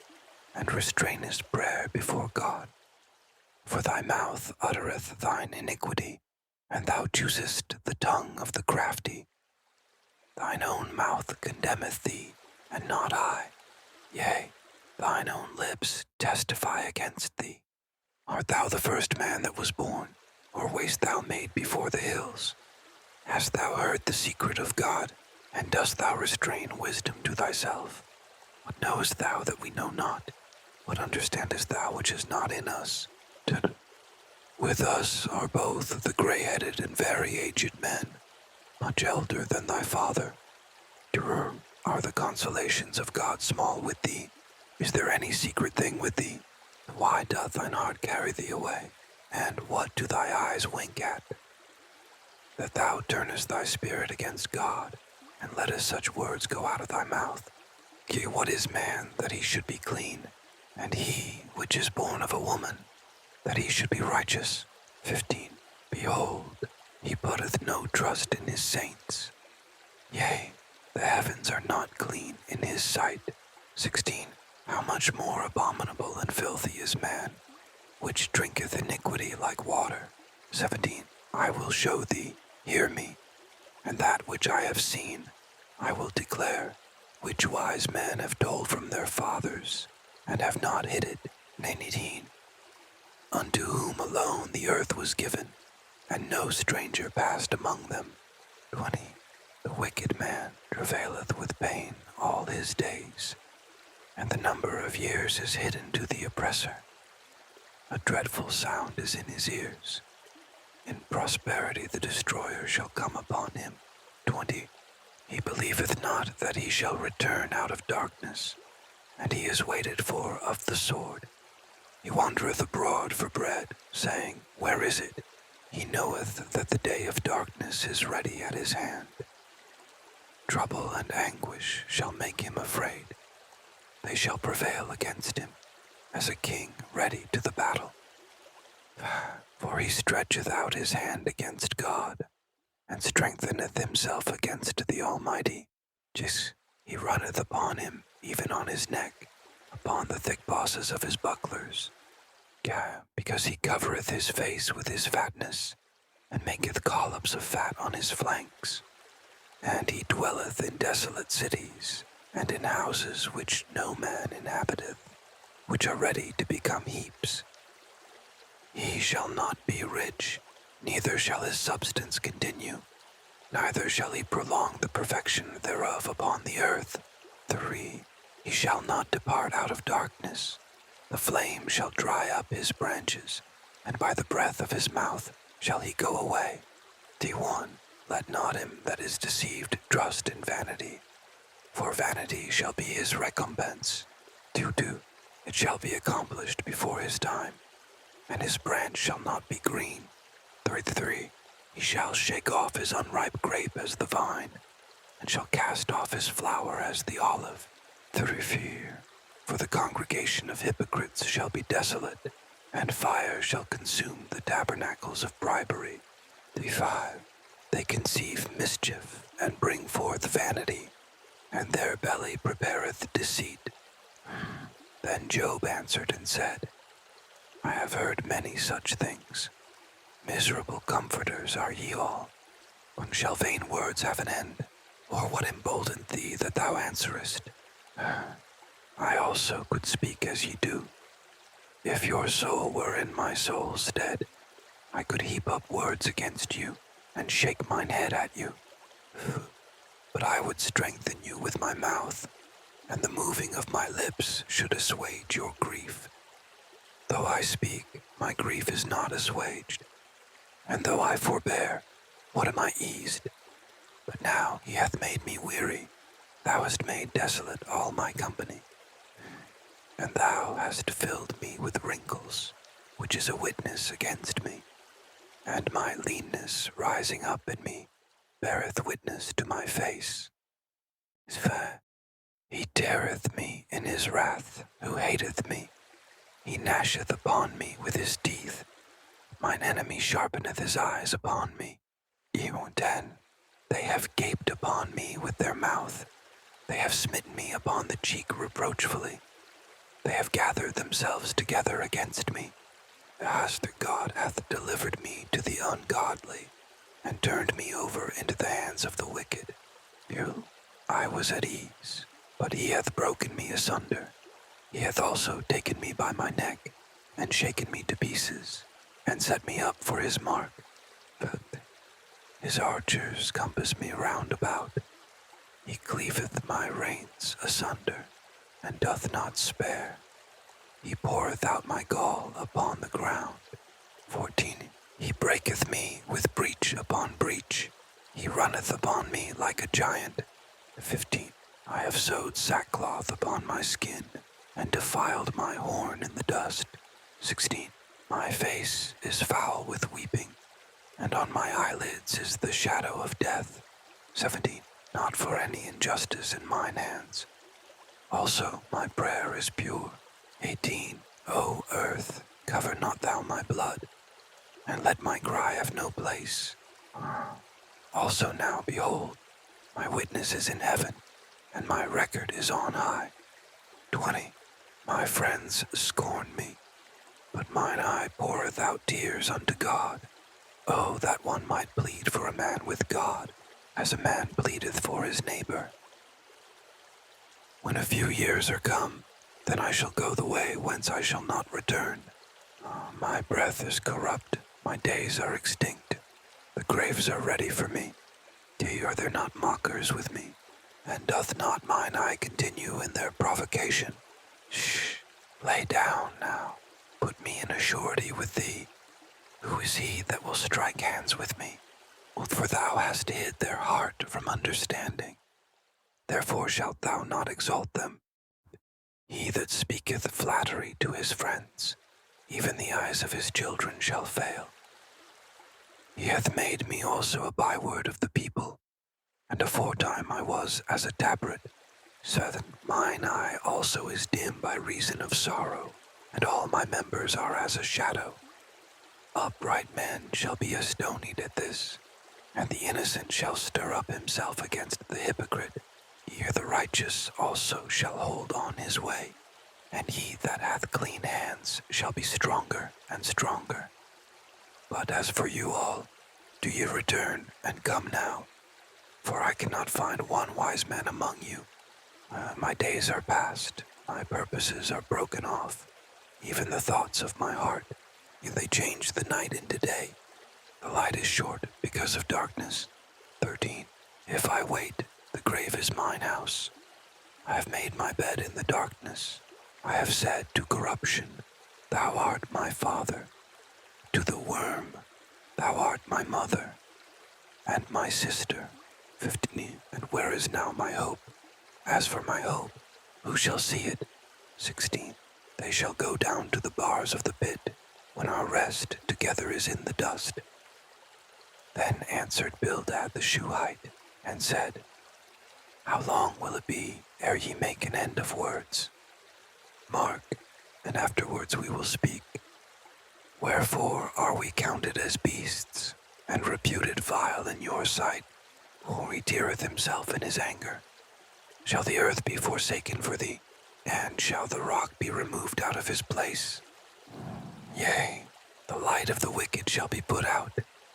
and restrainest prayer before God. For thy mouth uttereth thine iniquity, and thou choosest the tongue of the crafty. Thine own mouth condemneth thee, and not I. Yea, thine own lips testify against thee. Art thou the first man that was born, or wast thou made before the hills? Hast thou heard the secret of God, and dost thou restrain wisdom to thyself? What knowest thou that we know not? What understandest thou which is not in us? 10. With us are both the gray-headed and very aged men, much elder than thy father. Are the consolations of God small with thee? Is there any secret thing with thee? Why doth thine heart carry thee away? And what do thy eyes wink at? That thou turnest thy spirit against God, and lettest such words go out of thy mouth. Yea, what is man that he should be clean, and he which is born of a woman, that he should be righteous? 15. Behold, he putteth no trust in his saints. Yea, the heavens are not clean in his sight. 16. How much more abominable and filthy is man, which drinketh iniquity like water. 17. I will show thee, hear me, and that which I have seen I will declare, which wise men have told from their fathers, and have not hid it. 19. Unto whom alone the earth was given, and no stranger passed among them. 20. The wicked man travaileth with pain all his days, and the number of years is hidden to the oppressor. A dreadful sound is in his ears. In prosperity the destroyer shall come upon him. 20. He believeth not that he shall return out of darkness, and he is waited for of the sword. He wandereth abroad for bread, saying, Where is it? He knoweth that the day of darkness is ready at his hand. Trouble and anguish shall make him afraid. They shall prevail against him, as a king ready to the battle. For he stretcheth out his hand against God, and strengtheneth himself against the Almighty. He runneth upon him, even on his neck, upon the thick bosses of his bucklers. Because he covereth his face with his fatness, and maketh collops of fat on his flanks. And he dwelleth in desolate cities, and in houses which no man inhabiteth, which are ready to become heaps. He shall not be rich, neither shall his substance continue, neither shall he prolong the perfection thereof upon the earth. 3. He shall not depart out of darkness. The flame shall dry up his branches, and by the breath of his mouth shall he go away. D1. Let not him that is deceived trust in vanity, for vanity shall be his recompense. 2. It shall be accomplished before his time, and his branch shall not be green. 3. He shall shake off his unripe grape as the vine, and shall cast off his flower as the olive. 4. For the congregation of hypocrites shall be desolate, and fire shall consume the tabernacles of bribery. 5. They conceive mischief, and bring forth vanity, and their belly prepareth deceit. Then Job answered and said, I have heard many such things. Miserable comforters are ye all. When shall vain words have an end? Or what emboldened thee that thou answerest? I also could speak as ye do. If your soul were in my soul's stead, I could heap up words against you, and shake mine head at you. But I would strengthen you with my mouth, and the moving of my lips should assuage your grief. Though I speak, my grief is not assuaged, and though I forbear, what am I eased? But now he hath made me weary. Thou hast made desolate all my company, and thou hast filled me with wrinkles, which is a witness against me, and my leanness rising up in me beareth witness to my face. He teareth me in his wrath, who hateth me. He gnasheth upon me with his teeth. Mine enemy sharpeneth his eyes upon me. 10. They have gaped upon me with their mouth. They have smitten me upon the cheek reproachfully. They have gathered themselves together against me. Their God hath delivered me to the ungodly, and turned me over into the hands of the wicked. I was at ease, but he hath broken me asunder. He hath also taken me by my neck, and shaken me to pieces, and set me up for his mark. But his archers compass me round about. He cleaveth my reins asunder, and doth not spare. He poureth out my gall upon the ground. 14. He breaketh me with breach upon breach. He runneth upon me like a giant. 15. I have sewed sackcloth upon my skin, and defiled my horn in the dust. 16. My face is foul with weeping, and on my eyelids is the shadow of death. 17. Not for any injustice in mine hands. Also my prayer is pure. 18. O earth, cover not thou my blood, and let my cry have no place. Also now, behold, my witness is in heaven, and my record is on high. 20. My friends scorn me, but mine eye poureth out tears unto God. Oh, that one might plead for a man with God, as a man pleadeth for his neighbor. When a few years are come, then I shall go the way whence I shall not return. My breath is corrupt, my days are extinct. The graves are ready for me. Yea, are there not mockers with me? And doth not mine eye continue in their provocation? Shh, lay down now. Put me in a surety with thee. Who is he that will strike hands with me? For thou hast hid their heart from understanding. Therefore shalt thou not exalt them. He that speaketh flattery to his friends, even the eyes of his children shall fail. He hath made me also a byword of the people, and aforetime I was as a tabret, so that mine eye also is dim by reason of sorrow, and all my members are as a shadow. Upright men shall be astonied at this, and the innocent shall stir up himself against the hypocrite. Here the righteous also shall hold on his way, and he that hath clean hands shall be stronger and stronger. But as for you all, do ye return and come now, for I cannot find one wise man among you. My days are past, my purposes are broken off, even the thoughts of my heart. They change the night into day. The light is short because of darkness. 13. If I wait, the grave is mine house. I have made my bed in the darkness. I have said to corruption, thou art my father. To the worm, thou art my mother, and my sister. 15. And where is now my hope? As for my hope, who shall see it? 16. They shall go down to the bars of the pit, when our rest together is in the dust. Then answered Bildad the Shuhite, and said, How long will it be ere ye make an end of words? Mark, and afterwards we will speak. Wherefore are we counted as beasts, and reputed vile in your sight? For he teareth himself in his anger. Shall the earth be forsaken for thee, and shall the rock be removed out of his place? Yea, the light of the wicked shall be put out,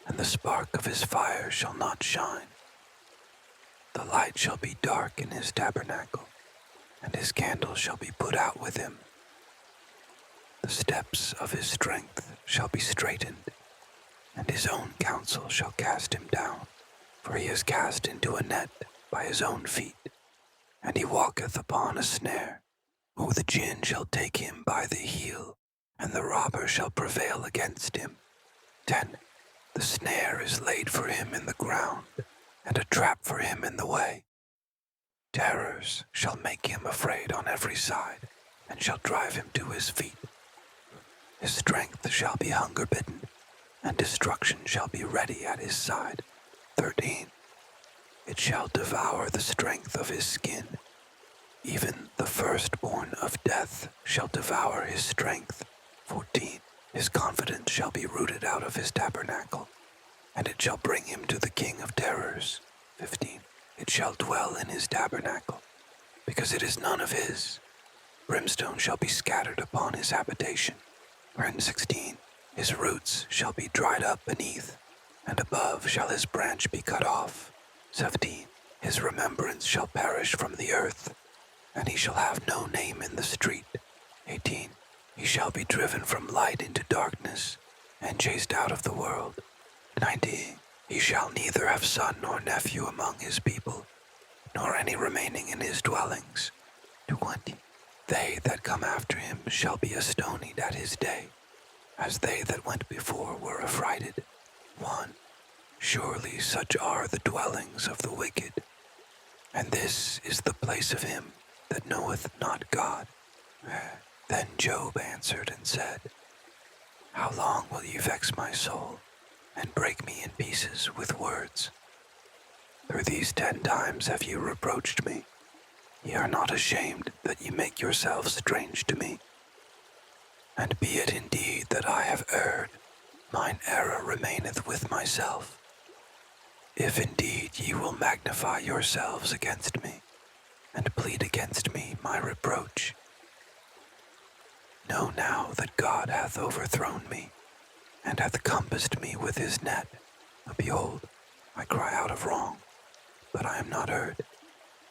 and the spark of his fire shall not shine. The light shall be dark in his tabernacle, and his candle shall be put out with him. The steps of his strength shall be straitened, and his own counsel shall cast him down. For he is cast into a net by his own feet, and he walketh upon a snare. O the gin shall take him by the heel, and the robber shall prevail against him. 10. The snare is laid for him in the ground, and a trap for him in the way. Terrors shall make him afraid on every side, and shall drive him to his feet. His strength shall be hunger-bitten, and destruction shall be ready at his side. 13. It shall devour the strength of his skin. Even the firstborn of death shall devour his strength. 14. His confidence shall be rooted out of his tabernacle, and it shall bring him to the king of terrors. 15. It shall dwell in his tabernacle, because it is none of his. Brimstone shall be scattered upon his habitation. And 16. His roots shall be dried up beneath, and above shall his branch be cut off. 17. His remembrance shall perish from the earth, and he shall have no name in the street. 18. He shall be driven from light into darkness, and chased out of the world. 19. He shall neither have son nor nephew among his people, nor any remaining in his dwellings. 20. They that come after him shall be astonied at his day, as they that went before were affrighted. 1. Surely such are the dwellings of the wicked, and this is the place of him that knoweth not God. Then Job answered and said, How long will ye vex my soul, and break me in pieces with words? Through these 10 times have ye reproached me. Ye are not ashamed that ye make yourselves strange to me. And be it indeed that I have erred, mine error remaineth with myself. If indeed ye will magnify yourselves against me, and plead against me my reproach, know now that God hath overthrown me, and hath compassed me with his net. Behold, I cry out of wrong, but I am not heard.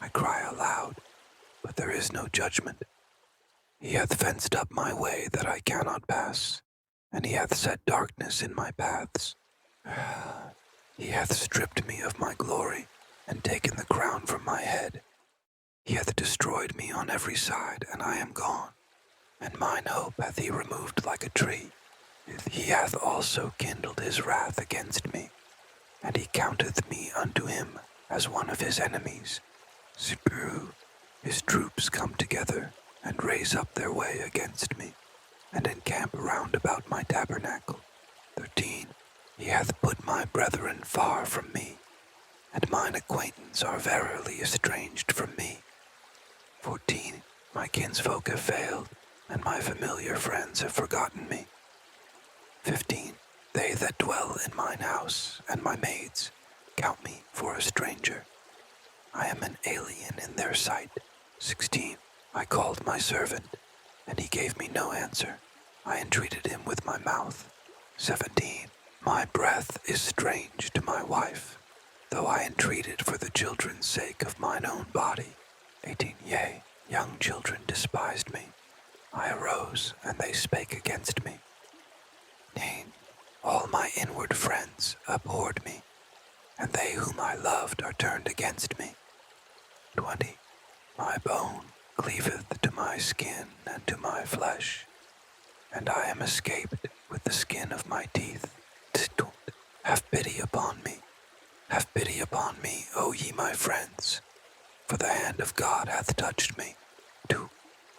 I cry aloud, but there is no judgment. He hath fenced up my way that I cannot pass, and he hath set darkness in my paths. He hath stripped me of my glory, and taken the crown from my head. He hath destroyed me on every side, and I am gone, and mine hope hath he removed like a tree. He hath also kindled his wrath against me, and he counteth me unto him as one of his enemies. Sipu, his troops come together, and raise up their way against me, and encamp round about my tabernacle. 13. He hath put my brethren far from me, and mine acquaintance are verily estranged from me. 14. My kinsfolk have failed, and my familiar friends have forgotten me. 15. They that dwell in mine house, and my maids, count me for a stranger. I am an alien in their sight. 16. I called my servant, and he gave me no answer. I entreated him with my mouth. 17. My breath is strange to my wife, though I entreated for the children's sake of mine own body. 18. Yea, young children despised me. I arose, and they spake against me. 19. All my inward friends abhorred me, and they whom I loved are turned against me. 20. My bone cleaveth to my skin and to my flesh, and I am escaped with the skin of my teeth. Have pity upon me. Have pity upon me, O ye my friends, for the hand of God hath touched me. 2.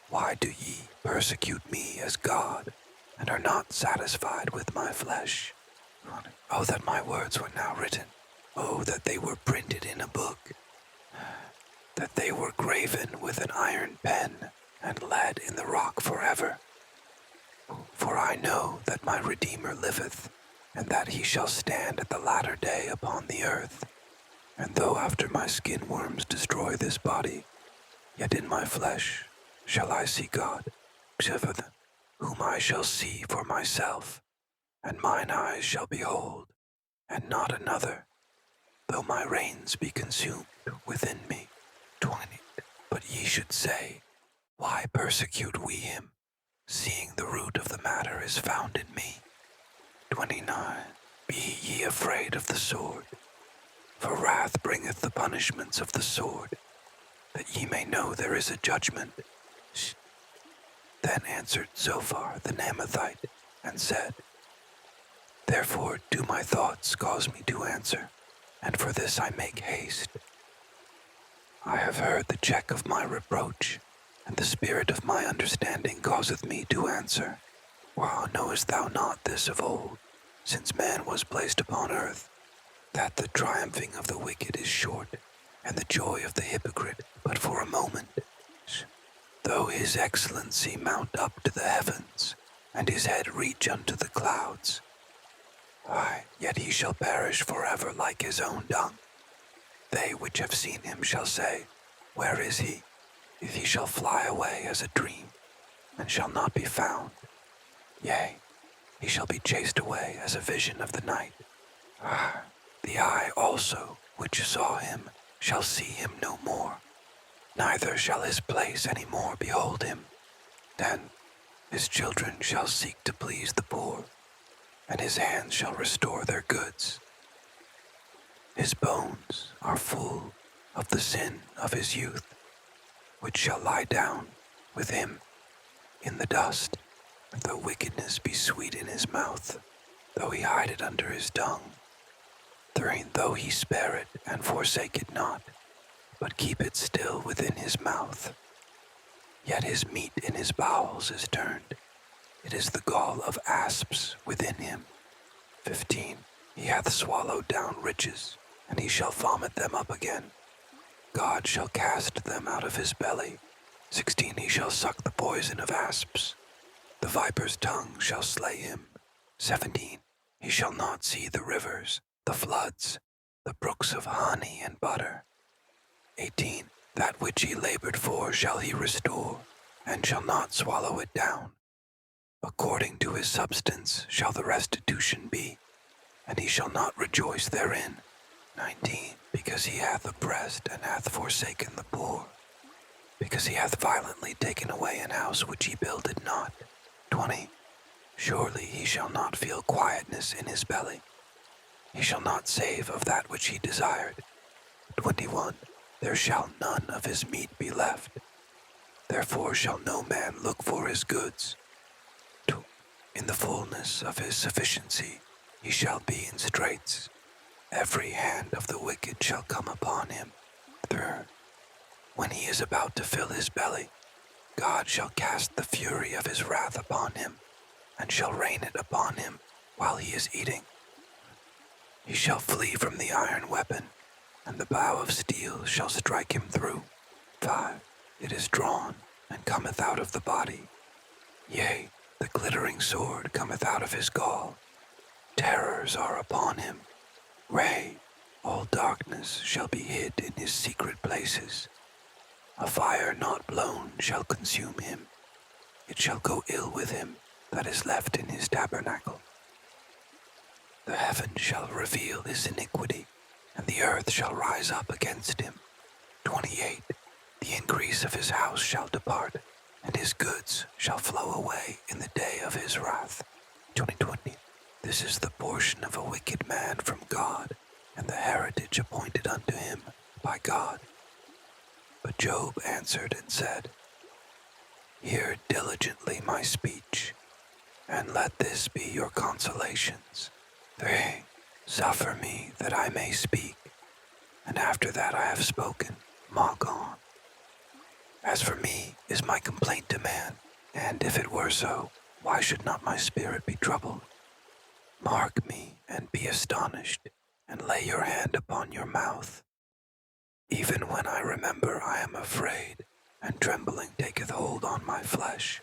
Why do ye persecute me as God, and are not satisfied with my flesh? Oh, that my words were now written. Oh, that they were printed in a book, that they were graven with an iron pen and laid in the rock forever. For I know that my Redeemer liveth, and that he shall stand at the latter day upon the earth. And though after my skin worms destroy this body, yet in my flesh shall I see God, whom I shall see for myself, and mine eyes shall behold, and not another, though my reins be consumed within me. 20. But ye should say, why persecute we him, seeing the root of the matter is found in me? 29. Be ye afraid of the sword, for wrath bringeth the punishments of the sword, that ye may know there is a judgment. Then answered Zophar the Naamathite, and said, Therefore do my thoughts cause me to answer, and for this I make haste. I have heard the check of my reproach, and the spirit of my understanding causeth me to answer. Why knowest thou not this of old, since man was placed upon earth, that the triumphing of the wicked is short, and the joy of the hypocrite but for a moment? Though his excellency mount up to the heavens, and his head reach unto the clouds, yet he shall perish forever like his own dung. They which have seen him shall say, Where is he? If he shall fly away as a dream, and shall not be found. Yea, he shall be chased away as a vision of the night. The eye also which saw him shall see him no more, neither shall his place any more behold him. Then his children shall seek to please the poor, and his hands shall restore their goods. His bones are full of the sin of his youth, which shall lie down with him in the dust. Though wickedness be sweet in his mouth, though he hide it under his tongue, though he spare it and forsake it not, but keep it still within his mouth, yet his meat in his bowels is turned. It is the gall of asps within him. 15. He hath swallowed down riches, and he shall vomit them up again. God shall cast them out of his belly. 16. He shall suck the poison of asps. The viper's tongue shall slay him. 17. He shall not see the rivers, the floods, the brooks of honey and butter. 18. That which he labored for shall he restore, and shall not swallow it down. According to his substance shall the restitution be, and he shall not rejoice therein. 19. Because he hath oppressed and hath forsaken the poor, because he hath violently taken away an house which he builded not. 20. Surely he shall not feel quietness in his belly. He shall not save of that which he desired. 21. there shall none of his meat be left. Therefore shall no man look for his goods. In the fullness of his sufficiency he shall be in straits. Every hand of the wicked shall come upon him. When he is about to fill his belly, God shall cast the fury of his wrath upon him, and shall rain it upon him while he is eating. He shall flee from the iron weapon, and the bow of steel shall strike him through. 5. It is drawn, and cometh out of the body. Yea, the glittering sword cometh out of his gall. Terrors are upon him. All darkness shall be hid in his secret places. A fire not blown shall consume him. It shall go ill with him that is left in his tabernacle. The heaven shall reveal his iniquity, and the earth shall rise up against him. 28. The increase of his house shall depart, and his goods shall flow away in the day of his wrath. 20. This is the portion of a wicked man from God, and the heritage appointed unto him by God. But Job answered and said, Hear diligently my speech, and let this be your consolations. 3. Suffer me that I may speak, and after that I have spoken, mock on. As for me is my complaint to man, and if it were so, why should not my spirit be troubled? Mark me and be astonished, and lay your hand upon your mouth. Even when I remember I am afraid, and trembling taketh hold on my flesh.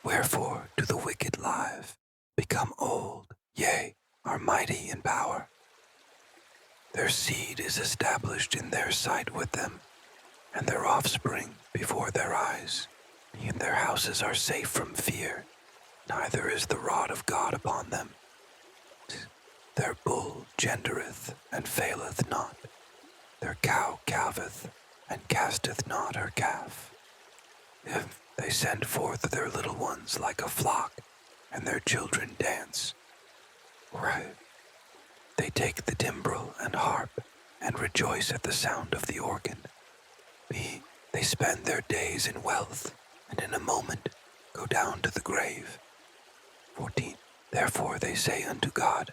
Wherefore do the wicked live, become old, yea, are mighty in power? Their seed is established in their sight with them, and their offspring before their eyes. And their houses are safe from fear, neither is the rod of God upon them. Their bull gendereth and faileth not. Their cow calveth and casteth not her calf. If they send forth their little ones like a flock, and their children dance. They take the timbrel and harp, and rejoice at the sound of the organ. They spend their days in wealth, and in a moment go down to the grave. 14. Therefore they say unto God,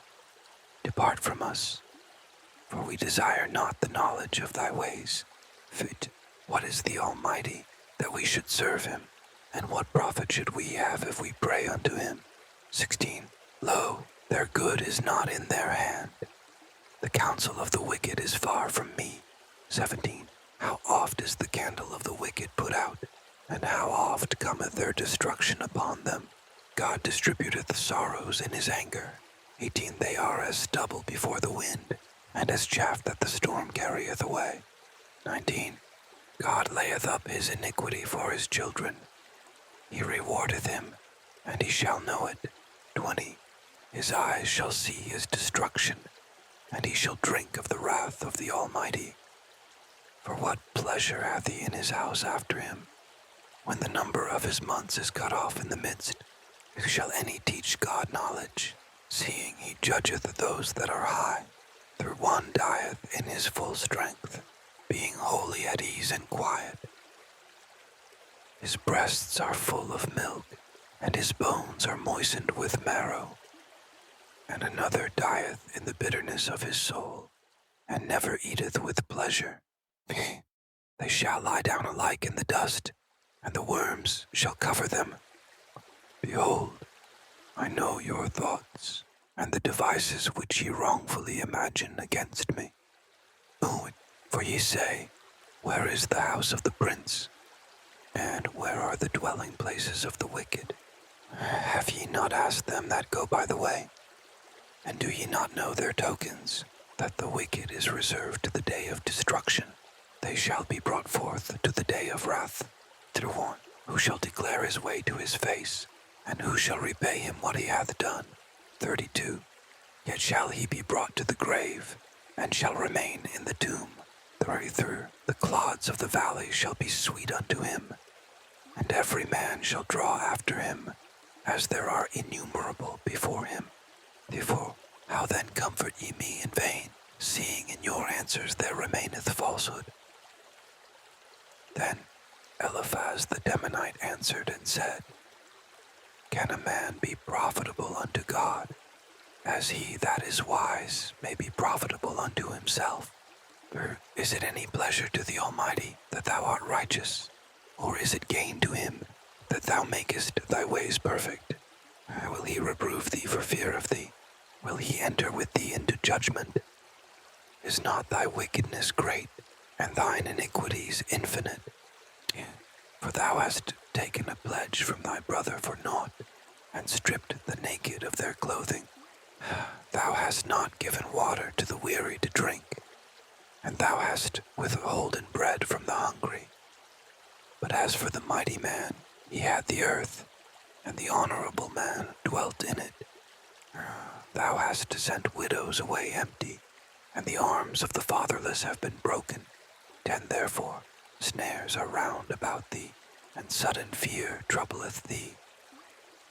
Depart from us, for we desire not the knowledge of thy ways. What is the Almighty, that we should serve him? And what profit should we have if we pray unto him? 16. Lo, their good is not in their hand. The counsel of the wicked is far from me. 17. How oft is the candle of the wicked put out, and how oft cometh their destruction upon them? God distributeth sorrows in his anger. 18. They are as stubble before the wind, and as chaff that the storm carrieth away. 19. God layeth up his iniquity for his children. He rewardeth him, and he shall know it. 20. His eyes shall see his destruction, and he shall drink of the wrath of the Almighty. For what pleasure hath he in his house after him? When the number of his months is cut off in the midst, shall any teach God knowledge, seeing he judgeth those that are high? Through one dieth in his full strength, being wholly at ease and quiet. His breasts are full of milk, and his bones are moistened with marrow. And another dieth in the bitterness of his soul, and never eateth with pleasure. They shall lie down alike in the dust, and the worms shall cover them. Behold, I know your thoughts, and the devices which ye wrongfully imagine against me. For ye say, Where is the house of the prince? And where are the dwelling places of the wicked? Have ye not asked them that go by the way? And do ye not know their tokens, that the wicked is reserved to the day of destruction? They shall be brought forth to the day of wrath. Who shall declare his way to his face, and who shall repay him what he hath done? 32. Yet shall he be brought to the grave, and shall remain in the tomb. 33. The clods of the valley shall be sweet unto him, and every man shall draw after him, as there are innumerable before him. Therefore, how then comfort ye me in vain? seeing in your answers there remaineth falsehood. Then Eliphaz the Temanite answered and said, Can a man be profitable unto God, as he that is wise may be profitable unto himself? Or is it any pleasure to the Almighty that thou art righteous? Or is it gain to him that thou makest thy ways perfect? Will he reprove thee for fear of thee? Will he enter with thee into judgment? Is not thy wickedness great, and thine iniquities infinite? For thou hast taken a pledge from thy brother for naught, and stripped the naked of their clothing. Thou hast not given water to the weary to drink, and thou hast withholden bread from the hungry. But as for the mighty man, he had the earth, and the honorable man dwelt in it. Thou hast sent widows away empty, and the arms of the fatherless have been broken. 10 therefore snares are round about thee, and sudden fear troubleth thee,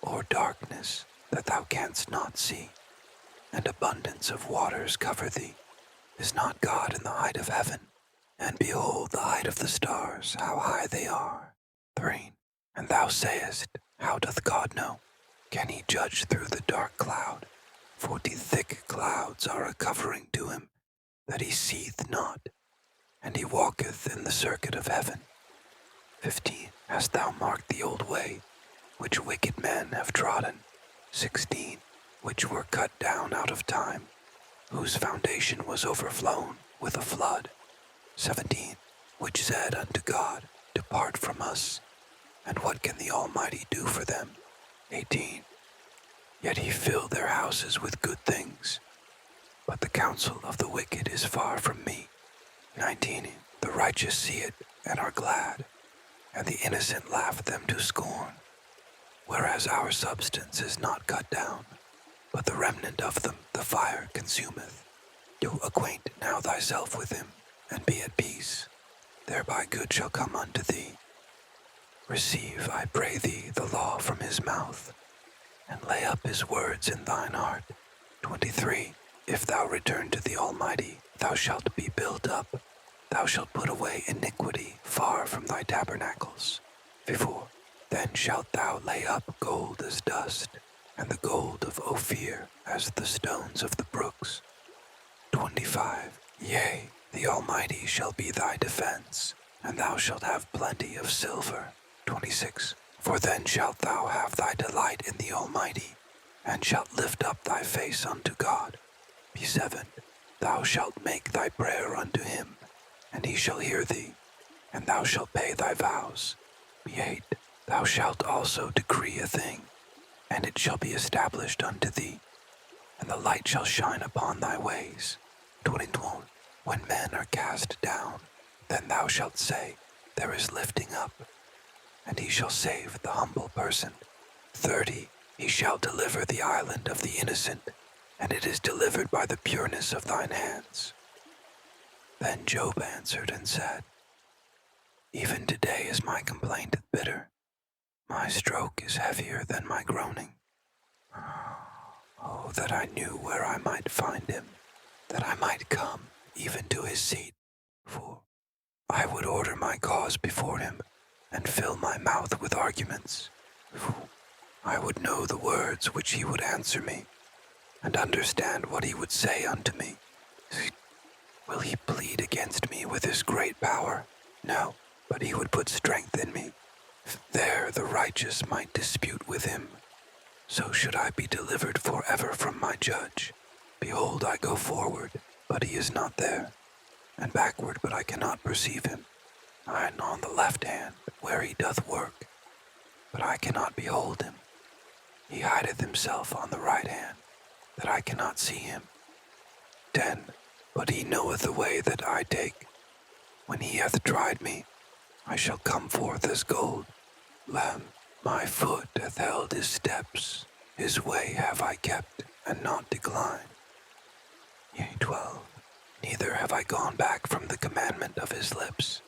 or darkness that thou canst not see, and abundance of waters cover thee. Is not God in the height of heaven? And behold the height of the stars, how high they are. 3. And thou sayest, How doth God know? Can he judge through the dark cloud? 40 thick clouds are a covering to him, that he seeth not, and he walketh in the circuit of heaven. 15. Hast thou marked the old way, which wicked men have trodden? 16. Which were cut down out of time, whose foundation was overflown with a flood. 17. Which said unto God, Depart from us, and what can the Almighty do for them? 18. Yet he filled their houses with good things, but the counsel of the wicked is far from me. 19. The righteous see it and are glad, and the innocent laugh them to scorn. Whereas our substance is not cut down, but the remnant of them the fire consumeth. Do acquaint now thyself with him, and be at peace. Thereby good shall come unto thee. Receive, I pray thee, the law from his mouth, and lay up his words in thine heart. 23. If thou return to the Almighty, thou shalt be built up. Thou shalt put away iniquity far from thy tabernacles. 24. Then shalt thou lay up gold as dust, and the gold of Ophir as the stones of the brooks. 25. Yea, the Almighty shall be thy defense, and thou shalt have plenty of silver. 26. For then shalt thou have thy delight in the Almighty, and shalt lift up thy face unto God. Be 7. Thou shalt make thy prayer unto him, and he shall hear thee, and thou shalt pay thy vows. Be 8. Thou shalt also decree a thing, and it shall be established unto thee, and the light shall shine upon thy ways. 22. When men are cast down, then thou shalt say, There is lifting up, and he shall save the humble person. 30. He shall deliver the island of the innocent, and it is delivered by the pureness of thine hands. Then Job answered and said, Even today is my complaint bitter. My stroke is heavier than my groaning. Oh, that I knew where I might find him, that I might come even to his seat. For I would order my cause before him, and fill my mouth with arguments. For I would know the words which he would answer me, and understand what he would say unto me. Will he plead against me with his great power? No, but he would put strength in me. If there the righteous might dispute with him, so should I be delivered forever from my judge. Behold, I go forward, but he is not there, and backward, but I cannot perceive him. And on the left hand, where he doth work, but I cannot behold him. He hideth himself on the right hand, that I cannot see him. 10. But he knoweth the way that I take. When he hath tried me, I shall come forth as gold. My foot hath held his steps, his way have I kept, and not declined. Yea, 12. Neither have I gone back from the commandment of his lips.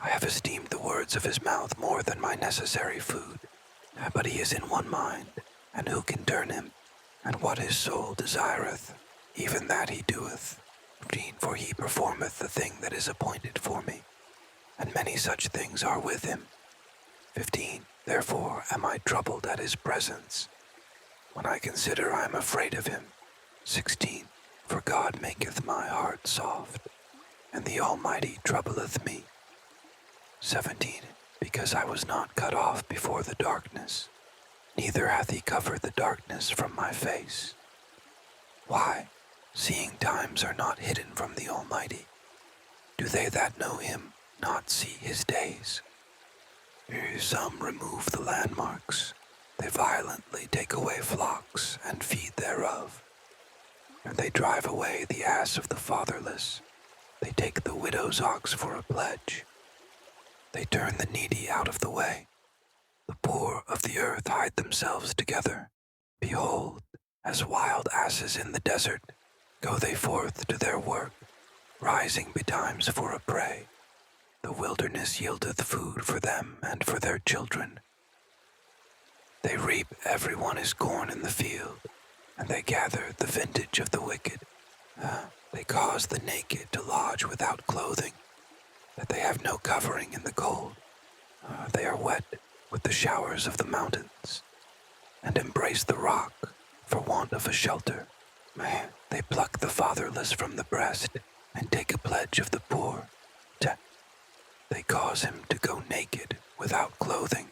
I have esteemed the words of his mouth more than my necessary food. But he is in one mind, and who can turn him? And what his soul desireth, even that he doeth. 15. For he performeth the thing that is appointed for me, and many such things are with him. 15. Therefore am I troubled at his presence. When I consider, I am afraid of him. 16. For God maketh my heart soft, and the Almighty troubleth me. 17. Because I was not cut off before the darkness, neither hath he covered the darkness from my face. Why, seeing times are not hidden from the Almighty, do they that know him not see his days? Some remove the landmarks, they violently take away flocks and feed thereof. And they drive away the ass of the fatherless, they take the widow's ox for a pledge. They turn the needy out of the way, the poor of the earth hide themselves together. Behold, as wild asses in the desert, go they forth to their work, rising betimes for a prey. The wilderness yieldeth food for them and for their children. They reap every one his corn in the field, and they gather the vintage of the wicked. They cause the naked to lodge without clothing, that they have no covering in the cold. They are wet with the showers of the mountains, and embrace the rock for want of a shelter. They pluck the fatherless from the breast, and take a pledge of the poor. They cause him to go naked without clothing,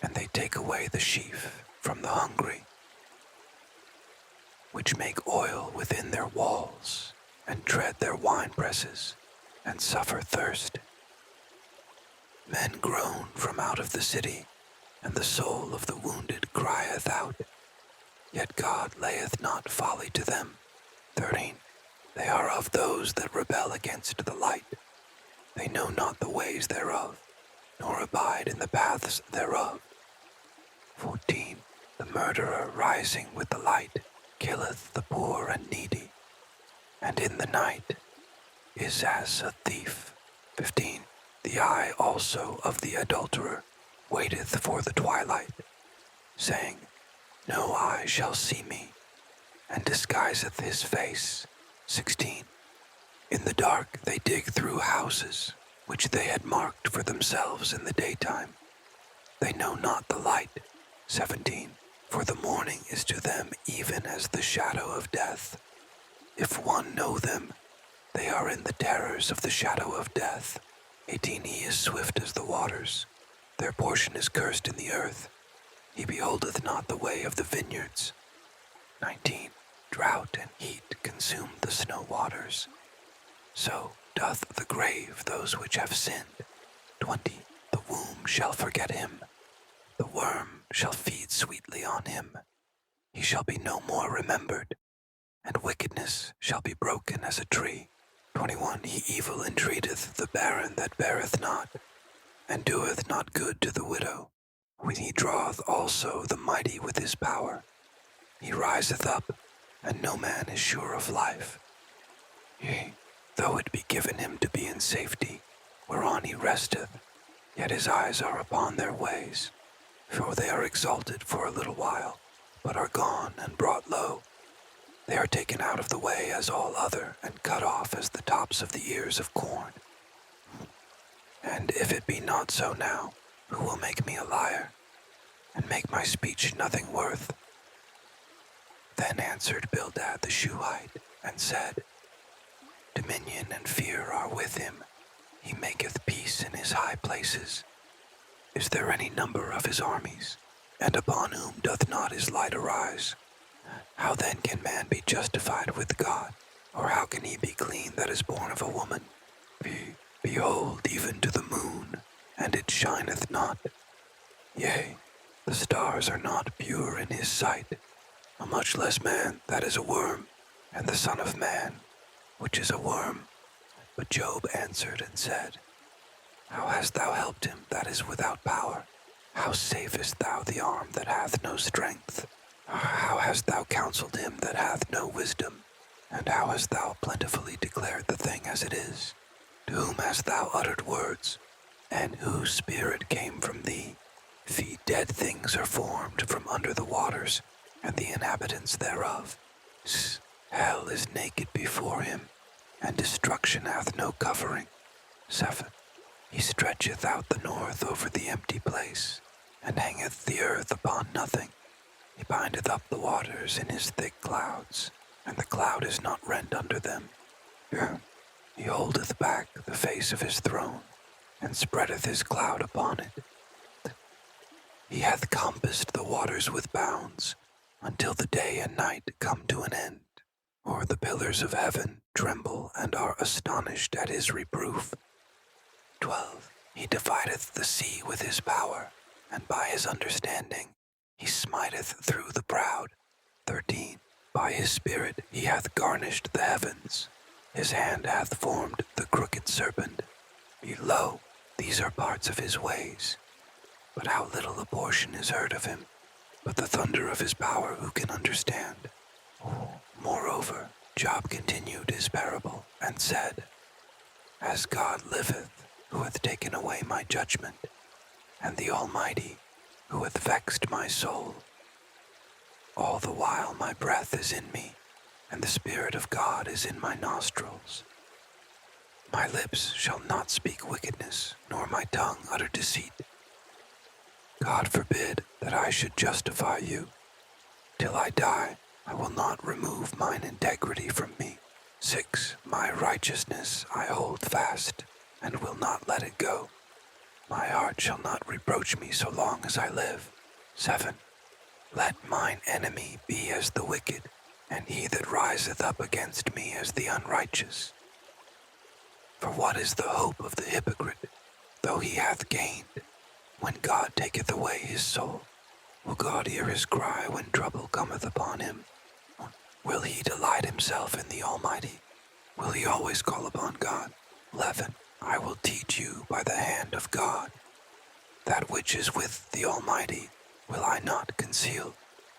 and they take away the sheaf from the hungry, which make oil within their walls, and tread their winepresses, and suffer thirst. Men groan from out of the city, and the soul of the wounded crieth out. Yet God layeth not folly to them. 13. They are of those that rebel against the light. They know not the ways thereof, nor abide in the paths thereof. 14. The murderer rising with the light killeth the poor and needy, and in the night is as a thief. 15. The eye also of the adulterer waiteth for the twilight, saying, No eye shall see me, and disguiseth his face. 16. In the dark they dig through houses, which they had marked for themselves in the daytime. They know not the light. 17. For the morning is to them even as the shadow of death. If one know them, they are in the terrors of the shadow of death. 18. He is swift as the waters. Their portion is cursed in the earth. He beholdeth not the way of the vineyards. 19. Drought and heat consume the snow waters. So doth the grave those which have sinned. 20. The womb shall forget him. The worm shall feed sweetly on him. He shall be no more remembered, and wickedness shall be broken as a tree. 21. He evil entreateth the barren that beareth not, and doeth not good to the widow. When he draweth also the mighty with his power, he riseth up, and no man is sure of life. Yea, though it be given him to be in safety, whereon he resteth, yet his eyes are upon their ways. For they are exalted for a little while, but are gone and brought low. They are taken out of the way as all other, and cut off as the tops of the ears of corn. And if it be not so now, who will make me a liar, and make my speech nothing worth? Then answered Bildad the Shuhite, and said, Dominion and fear are with him. He maketh peace in his high places. Is there any number of his armies? And upon whom doth not his light arise? How then can man be justified with God? Or how can he be clean that is born of a woman? Behold, even to the moon, and it shineth not. Yea, the stars are not pure in his sight. A much less man that is a worm, and the Son of Man, which is a worm. But Job answered and said, How hast thou helped him that is without power? How savest thou the arm that hath no strength? How hast thou counseled him that hath no wisdom? And how hast thou plentifully declared the thing as it is? To whom hast thou uttered words? And whose spirit came from thee? Dead things are formed from under the waters, and the inhabitants thereof. Hell is naked before him, and destruction hath no covering. 7. He stretcheth out the north over the empty place, and hangeth the earth upon nothing. He bindeth up the waters in his thick clouds, and the cloud is not rent under them. He holdeth back the face of his throne, and spreadeth his cloud upon it. He hath compassed the waters with bounds, until the day and night come to an end, or the pillars of heaven tremble and are astonished at his reproof. 12. He divideth the sea with his power, and by his understanding he smiteth through the proud. 13. By his spirit he hath garnished the heavens. His hand hath formed the crooked serpent. Lo, these are parts of his ways. But how little a portion is heard of him. But the thunder of his power who can understand? Moreover, Job continued his parable, and said, As God liveth, who hath taken away my judgment, and the Almighty, who hath vexed my soul. All the while my breath is in me, and the Spirit of God is in my nostrils. My lips shall not speak wickedness, nor my tongue utter deceit. God forbid that I should justify you. Till I die, I will not remove mine integrity from me. 6. My righteousness I hold fast, and will not let it go. My heart shall not reproach me so long as I live. 7. Let mine enemy be as the wicked, and he that riseth up against me as the unrighteous. For what is the hope of the hypocrite, though he hath gained, when God taketh away his soul? Will God hear his cry when trouble cometh upon him? Will he delight himself in the Almighty? Will he always call upon God? 11. I will teach you by the hand of God. That which is with the Almighty will I not conceal.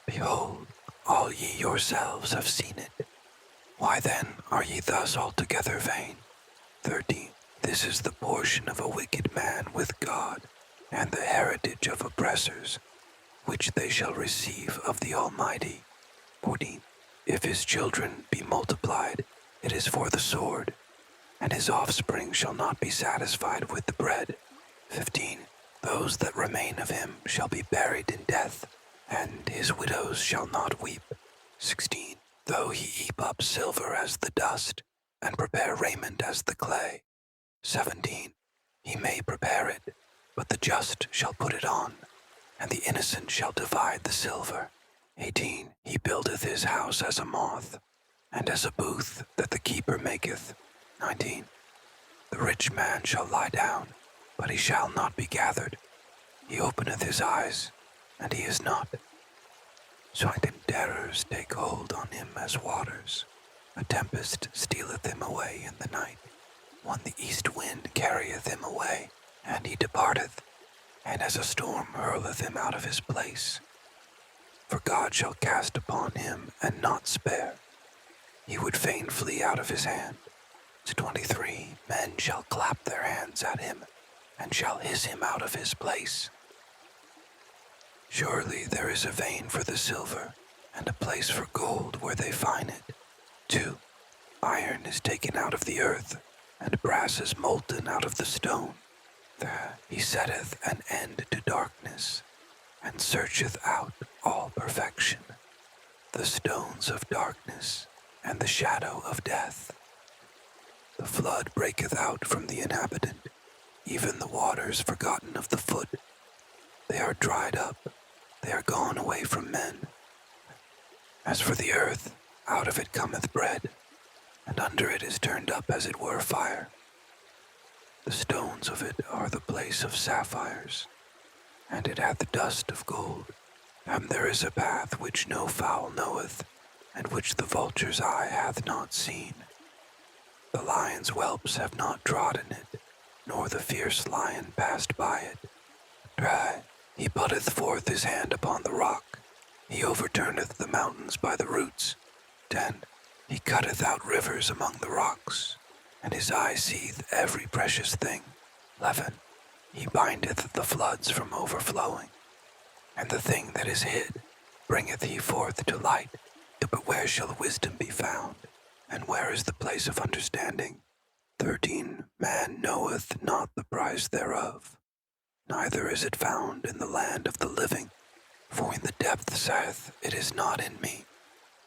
Behold, all ye yourselves have seen it. Why then are ye thus altogether vain? 13. This is the portion of a wicked man with God, and the heritage of oppressors, which they shall receive of the Almighty. 14. If his children be multiplied, it is for the sword, and his offspring shall not be satisfied with the bread. 15. Those that remain of him shall be buried in death, and his widows shall not weep. 16. Though he heap up silver as the dust, and prepare raiment as the clay. 17. He may prepare it, but the just shall put it on, and the innocent shall divide the silver. 18. He buildeth his house as a moth, and as a booth that the keeper maketh. 19. The rich man shall lie down, but he shall not be gathered. He openeth his eyes, and he is not. Swanton terrors take hold on him as waters. A tempest stealeth him away in the night. When the east wind carrieth him away, and he departeth, and as a storm hurleth him out of his place. For God shall cast upon him, and not spare. He would fain flee out of his hand. 23. Men shall clap their hands at him, and shall hiss him out of his place. Surely there is a vein for the silver, and a place for gold where they find it. 2. Iron is taken out of the earth, and brass is molten out of the stone. There he setteth an end to darkness, and searcheth out all perfection, the stones of darkness, and the shadow of death. The flood breaketh out from the inhabitant, even the waters forgotten of the foot. They are dried up, they are gone away from men. As for the earth, out of it cometh bread, and under it is turned up as it were fire. The stones of it are the place of sapphires, and it hath dust of gold. And there is a path which no fowl knoweth, and which the vulture's eye hath not seen. The lion's whelps have not trodden it, nor the fierce lion passed by it. Dry, he putteth forth his hand upon the rock, he overturneth the mountains by the roots. 10. He cutteth out rivers among the rocks, and his eye seeth every precious thing. 11. He bindeth the floods from overflowing, and the thing that is hid bringeth he forth to light. But where shall wisdom be found? And where is the place of understanding? 13. Man knoweth not the price thereof, neither is it found in the land of the living. For in the depth saith, it is not in me,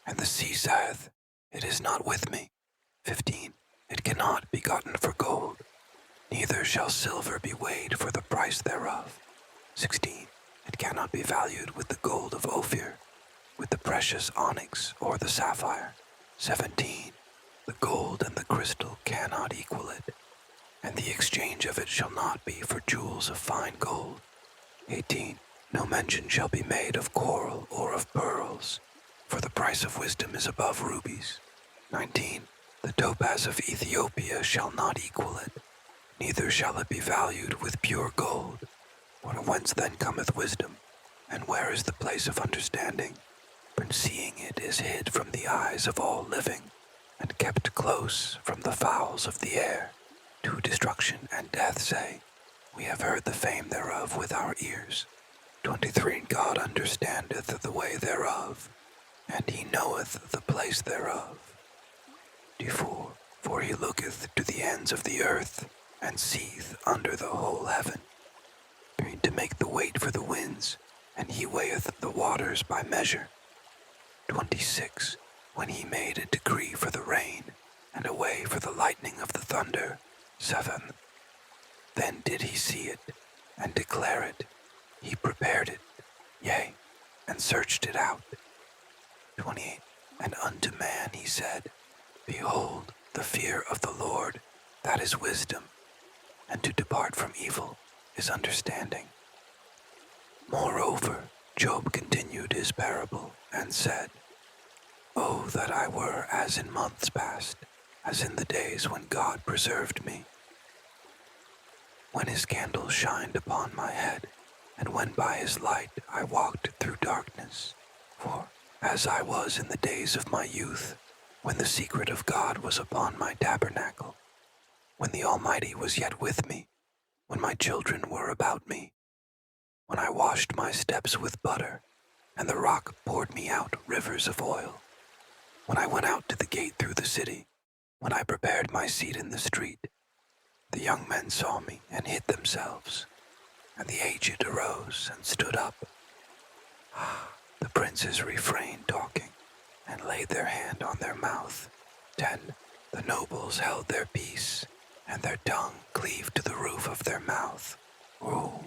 and the sea saith, it is not with me. 15. It cannot be gotten for gold, neither shall silver be weighed for the price thereof. 16. It cannot be valued with the gold of Ophir, with the precious onyx or the sapphire. 17. The gold and the crystal cannot equal it, and the exchange of it shall not be for jewels of fine gold. 18. No mention shall be made of coral or of pearls, for the price of wisdom is above rubies. 19. The topaz of Ethiopia shall not equal it, neither shall it be valued with pure gold. For whence then cometh wisdom, and where is the place of understanding? For seeing it is hid from the eyes of all living, and kept close from the fowls of the air. To destruction and death say, we have heard the fame thereof with our ears. 23. God understandeth the way thereof, and he knoweth the place thereof. 24. For he looketh to the ends of the earth, and seeth under the whole heaven. 3. To make the weight for the winds, and he weigheth the waters by measure. 26. When he made a decree for the rain, and a way for the lightning of the thunder. 7. Then did he see it, and declare it. He prepared it, yea, and searched it out. 28. And unto man he said, Behold, the fear of the Lord, that is wisdom, and to depart from evil is understanding. Moreover, Job continued his parable, and said, Oh, that I were as in months past, as in the days when God preserved me, when his candle shined upon my head, and when by his light I walked through darkness. For as I was in the days of my youth, when the secret of God was upon my tabernacle, when the Almighty was yet with me, when my children were about me, when I washed my steps with butter, and the rock poured me out rivers of oil, when I went out to the gate through the city, when I prepared my seat in the street, the young men saw me and hid themselves, and the aged arose and stood up. The princes refrained talking, and laid their hand on their mouth. 10. The nobles held their peace, and their tongue cleaved to the roof of their mouth. Oh,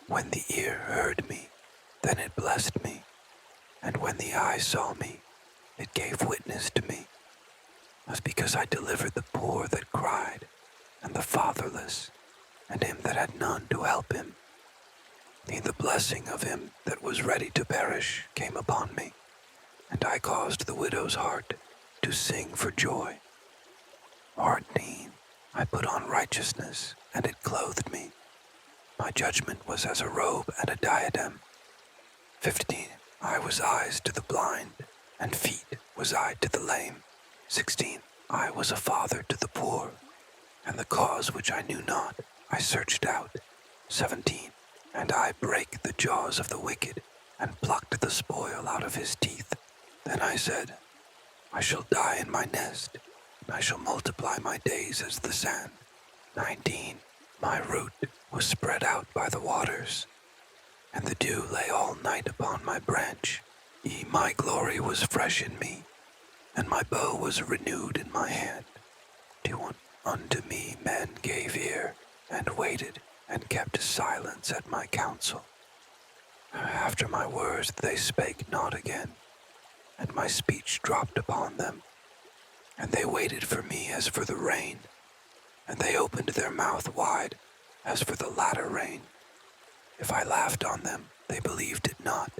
when the ear heard me, then it blessed me, and when the eye saw me, it gave witness to me. It was because I delivered the poor that cried, and the fatherless, and him that had none to help him. The blessing of him that was ready to perish came upon me, and I caused the widow's heart to sing for joy. 14. I put on righteousness, and it clothed me. My judgment was as a robe and a diadem. 15. I was eyes to the blind, and feet was I to the lame. 16. I was a father to the poor, and the cause which I knew not I searched out. 17. And I brake the jaws of the wicked, and plucked the spoil out of his teeth. Then I said, I shall die in my nest, and I shall multiply my days as the sand. 19. My root was spread out by the waters, and the dew lay all night upon my branch. My glory was fresh in me, and my bow was renewed in my hand. 21. Unto me men gave ear, and waited, and kept silence at my counsel. After my words they spake not again, and my speech dropped upon them. And they waited for me as for the rain, and they opened their mouth wide as for the latter rain. If I laughed on them, they believed it not,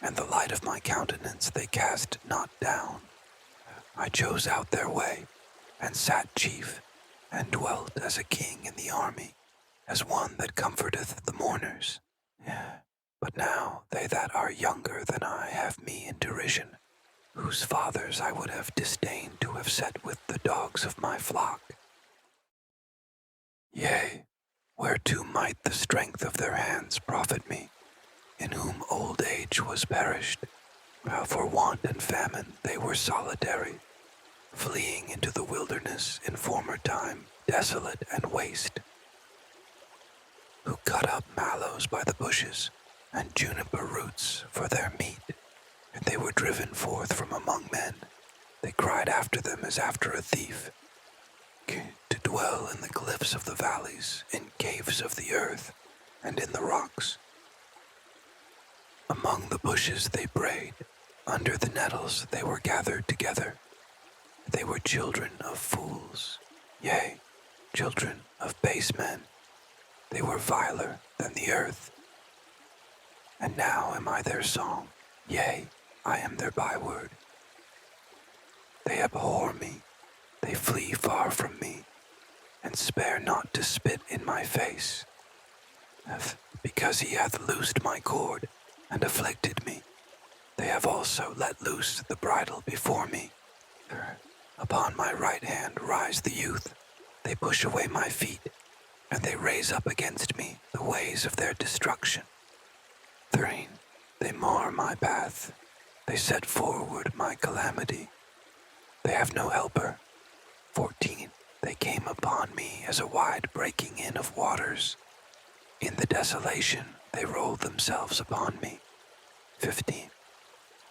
and the light of my countenance they cast not down. I chose out their way, and sat chief, and dwelt as a king in the army, as one that comforteth the mourners. But now they that are younger than I have me in derision, whose fathers I would have disdained to have set with the dogs of my flock. Yea, whereto might the strength of their hands profit me, in whom old age was perished? For want and famine they were solitary, fleeing into the wilderness in former time, desolate and waste, who cut up mallows by the bushes and juniper roots for their meat, and they were driven forth from among men. They cried after them as after a thief, to dwell in the cliffs of the valleys, in caves of the earth, and in the rocks. Among the bushes they brayed, under the nettles they were gathered together. They were children of fools, yea, children of base men. They were viler than the earth. And now am I their song, yea, I am their byword. They abhor me, they flee far from me, and spare not to spit in my face. Because he hath loosed my cord, and afflicted me, they have also let loose the bridle before me. Upon my right hand rise the youth, they push away my feet, and they raise up against me the ways of their destruction. 13. They mar my path, they set forward my calamity. They have no helper. 14. They came upon me as a wide breaking in of waters. In the desolation they rolled themselves upon me. 15.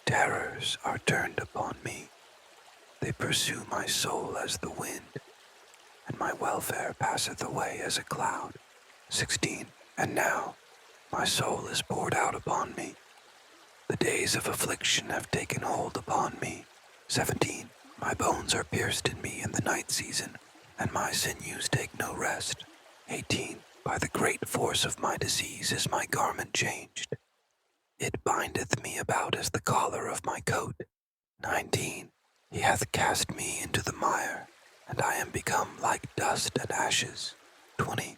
Terrors are turned upon me. They pursue my soul as the wind, and my welfare passeth away as a cloud. 16. And now my soul is poured out upon me. The days of affliction have taken hold upon me. 17. My bones are pierced in me in the night season, and my sinews take no rest. 18. By the great force of my disease is my garment changed. It bindeth me about as the collar of my coat. 19. He hath cast me into the mire, and I am become like dust and ashes. 20.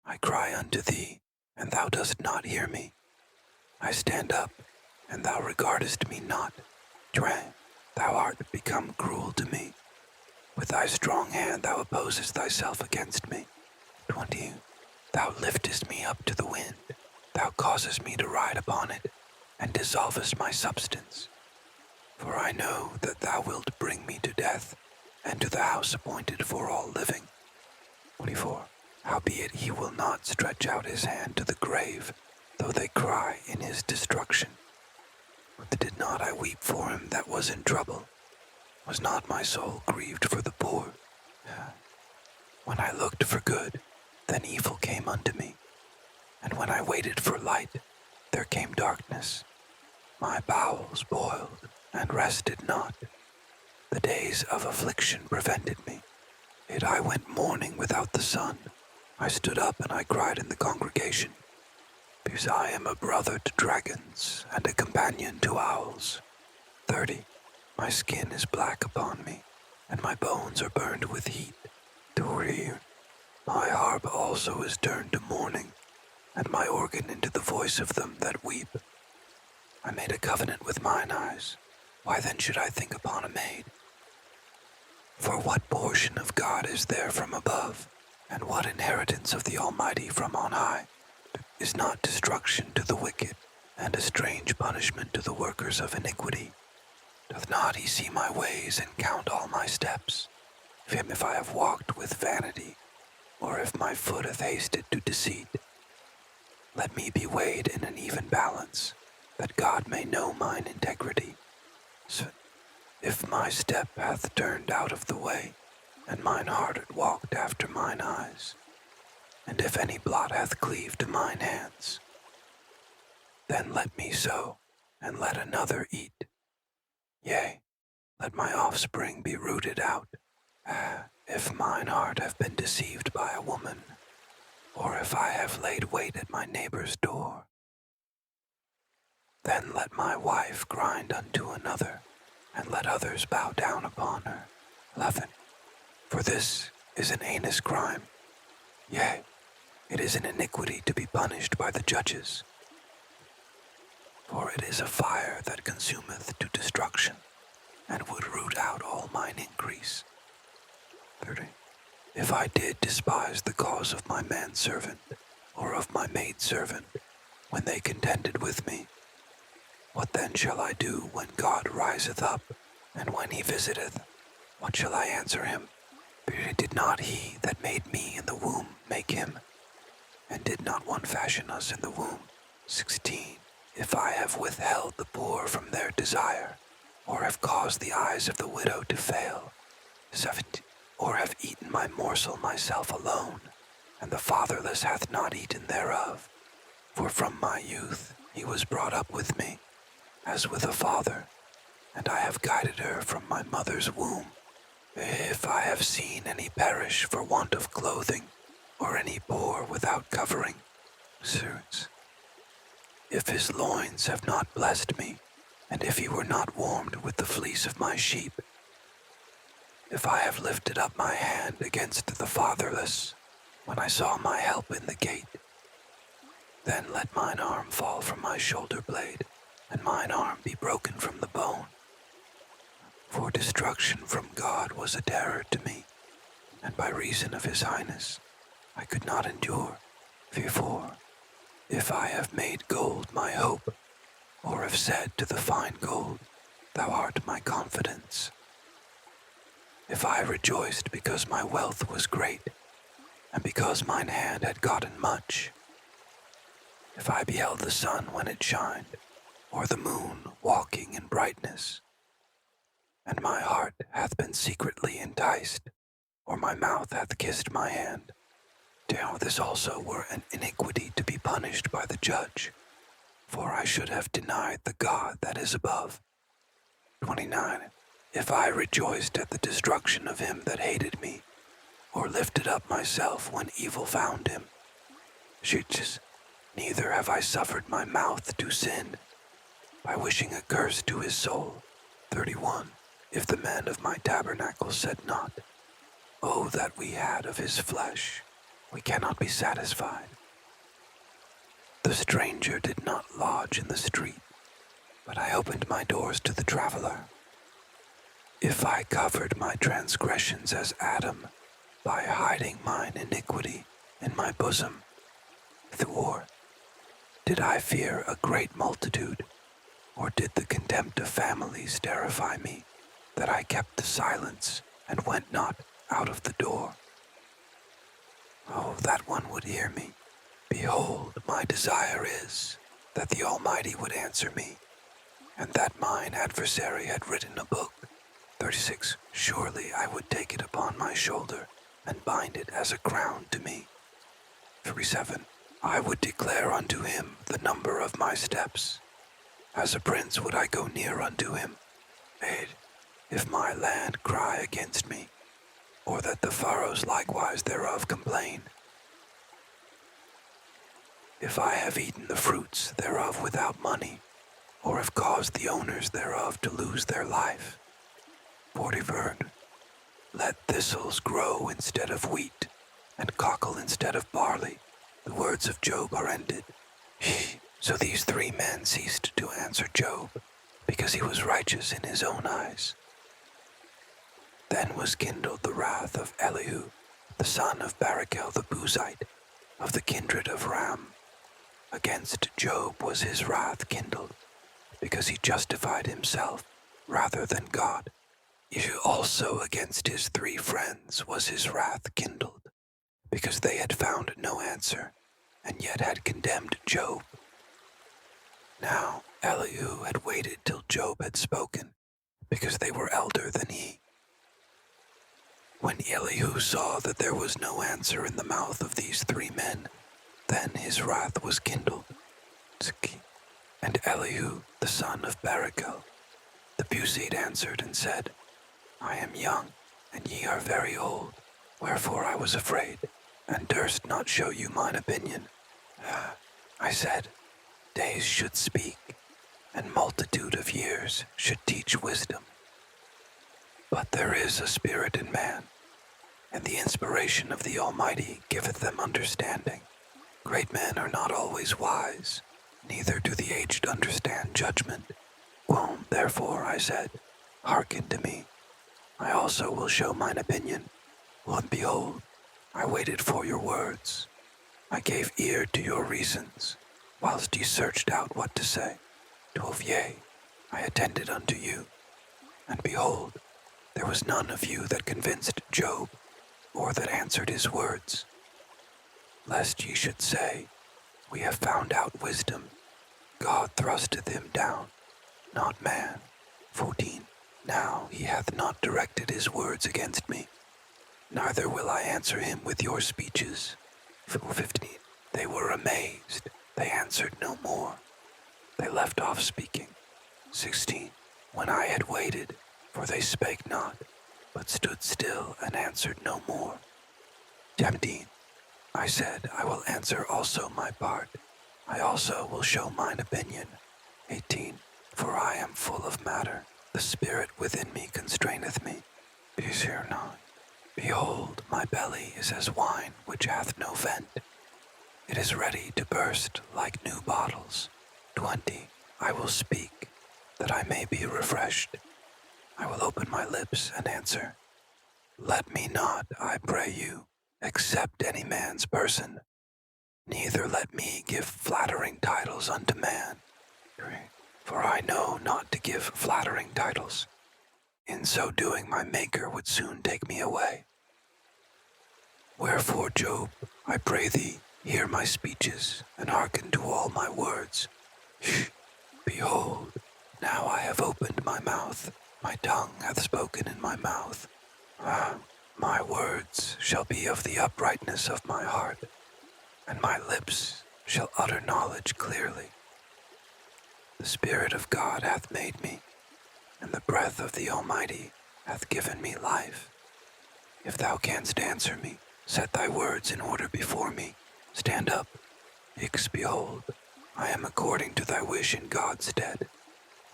I cry unto thee, and thou dost not hear me. I stand up, and thou regardest me not. Thou art become cruel to me. With thy strong hand thou opposest thyself against me. 20. Thou liftest me up to the wind. Thou causest me to ride upon it, and dissolvest my substance. For I know that thou wilt bring me to death, and to the house appointed for all living. 24. Howbeit he will not stretch out his hand to the grave, though they cry in his destruction. Did not I weep for him that was in trouble? Was not my soul grieved for the poor? When I looked for good, then evil came unto me. And when I waited for light, there came darkness. My bowels boiled and rested not. The days of affliction prevented me. Yet I went mourning without the sun. I stood up and I cried in the congregation, because I am a brother to dragons and a companion to owls. 30. My skin is black upon me, and my bones are burned with heat. 3. My harp also is turned to mourning, and my organ into the voice of them that weep. I made a covenant with mine eyes. Why then should I think upon a maid? For what portion of God is there from above, and what inheritance of the Almighty from on high? Is not destruction to the wicked, and a strange punishment to the workers of iniquity? Doth not he see my ways and count all my steps? If I have walked with vanity, or if my foot hath hasted to deceit, let me be weighed in an even balance, that God may know mine integrity. So if my step hath turned out of the way, and mine heart hath walked after mine eyes, and if any blot hath cleaved to mine hands, then let me sow, and let another eat. Yea, let my offspring be rooted out. If mine heart have been deceived by a woman, or if I have laid wait at my neighbor's door, then let my wife grind unto another, and let others bow down upon her. 11. For this is an heinous crime. Yea, it is an iniquity to be punished by the judges. For it is a fire that consumeth to destruction, and would root out all mine increase. 30. If I did despise the cause of my manservant, or of my maidservant, when they contended with me, what then shall I do when God riseth up, and when he visiteth? What shall I answer him? Did not he that made me in the womb make him? And did not one fashion us in the womb? 16. If I have withheld the poor from their desire, or have caused the eyes of the widow to fail, 17. Or have eaten my morsel myself alone, and the fatherless hath not eaten thereof. For from my youth he was brought up with me, as with a father, and I have guided her from my mother's womb. If I have seen any perish for want of clothing, or any poor without covering, if his loins have not blessed me, and if he were not warmed with the fleece of my sheep, if I have lifted up my hand against the fatherless, when I saw my help in the gate, then let mine arm fall from my shoulder blade, and mine arm be broken from the bone. For destruction from God was a terror to me, and by reason of his highness I could not endure. Therefore, if I have made gold my hope, or have said to the fine gold, Thou art my confidence, if I rejoiced because my wealth was great, and because mine hand had gotten much, if I beheld the sun when it shined, or the moon walking in brightness, and my heart hath been secretly enticed, or my mouth hath kissed my hand, now this also were an iniquity to be punished by the judge, for I should have denied the God that is above. 29. If I rejoiced at the destruction of him that hated me, or lifted up myself when evil found him, neither have I suffered my mouth to sin, by wishing a curse to his soul. 31. If the men of my tabernacle said not, Oh, that we had of his flesh, we cannot be satisfied. The stranger did not lodge in the street, but I opened my doors to the traveler. If I covered my transgressions as Adam, by hiding mine iniquity in my bosom, or did I fear a great multitude, or did the contempt of families terrify me, that I kept the silence and went not out of the door? Oh, that one would hear me. Behold, my desire is that the Almighty would answer me, and that mine adversary had written a book. 36. Surely I would take it upon my shoulder and bind it as a crown to me. 37. I would declare unto him the number of my steps. As a prince would I go near unto him. 8. If my land cry against me, or that the furrows likewise thereof complain, if I have eaten the fruits thereof without money, or have caused the owners thereof to lose their life. 40. Let thistles grow instead of wheat, and cockle instead of barley. The words of Job are ended. So these three men ceased to answer Job, because he was righteous in his own eyes. Then was kindled the wrath of Elihu, the son of Barachel the Buzite, of the kindred of Ram. Against Job was his wrath kindled, because he justified himself rather than God. Also against his 3 friends was his wrath kindled, because they had found no answer, and yet had condemned Job. Now Elihu had waited till Job had spoken, because they were elder than he. When Elihu saw that there was no answer in the mouth of these 3 men, then his wrath was kindled. And Elihu, the son of Barachel, the Buzite, answered and said, I am young, and ye are very old, wherefore I was afraid, and durst not show you mine opinion. I said, Days should speak, and multitude of years should teach wisdom. But there is a spirit in man, and the inspiration of the Almighty giveth them understanding. Great men are not always wise, neither do the aged understand judgment. Therefore I said, Hearken to me. I also will show mine opinion. And behold, I waited for your words. I gave ear to your reasons, whilst ye searched out what to say. 12. Yea, I attended unto you. And behold, there was none of you that convinced Job, or that answered his words. Lest ye should say, We have found out wisdom. God thrusteth him down, not man. 14. Now he hath not directed his words against me, neither will I answer him with your speeches. 15. They were amazed, they answered no more. They left off speaking. 16. When I had waited, for they spake not, but stood still and answered no more. 17. I said, I will answer also my part. I also will show mine opinion. 18. For I am full of matter. The spirit within me constraineth me. Is here 9. Behold, my belly is as wine which hath no vent. It is ready to burst like new bottles. 20. I will speak, that I may be refreshed. I will open my lips and answer. Let me not, I pray you, accept any man's person, neither let me give flattering titles unto man. 3. For I know not to give flattering titles. In so doing my Maker would soon take me away. Wherefore, Job, I pray thee, hear my speeches, and hearken to all my words. Behold, now I have opened my mouth, my tongue hath spoken in my mouth. My words shall be of the uprightness of my heart, and my lips shall utter knowledge clearly. The Spirit of God hath made me, and the breath of the Almighty hath given me life. If thou canst answer me, set thy words in order before me. Stand up. Behold, I am according to thy wish in God's stead.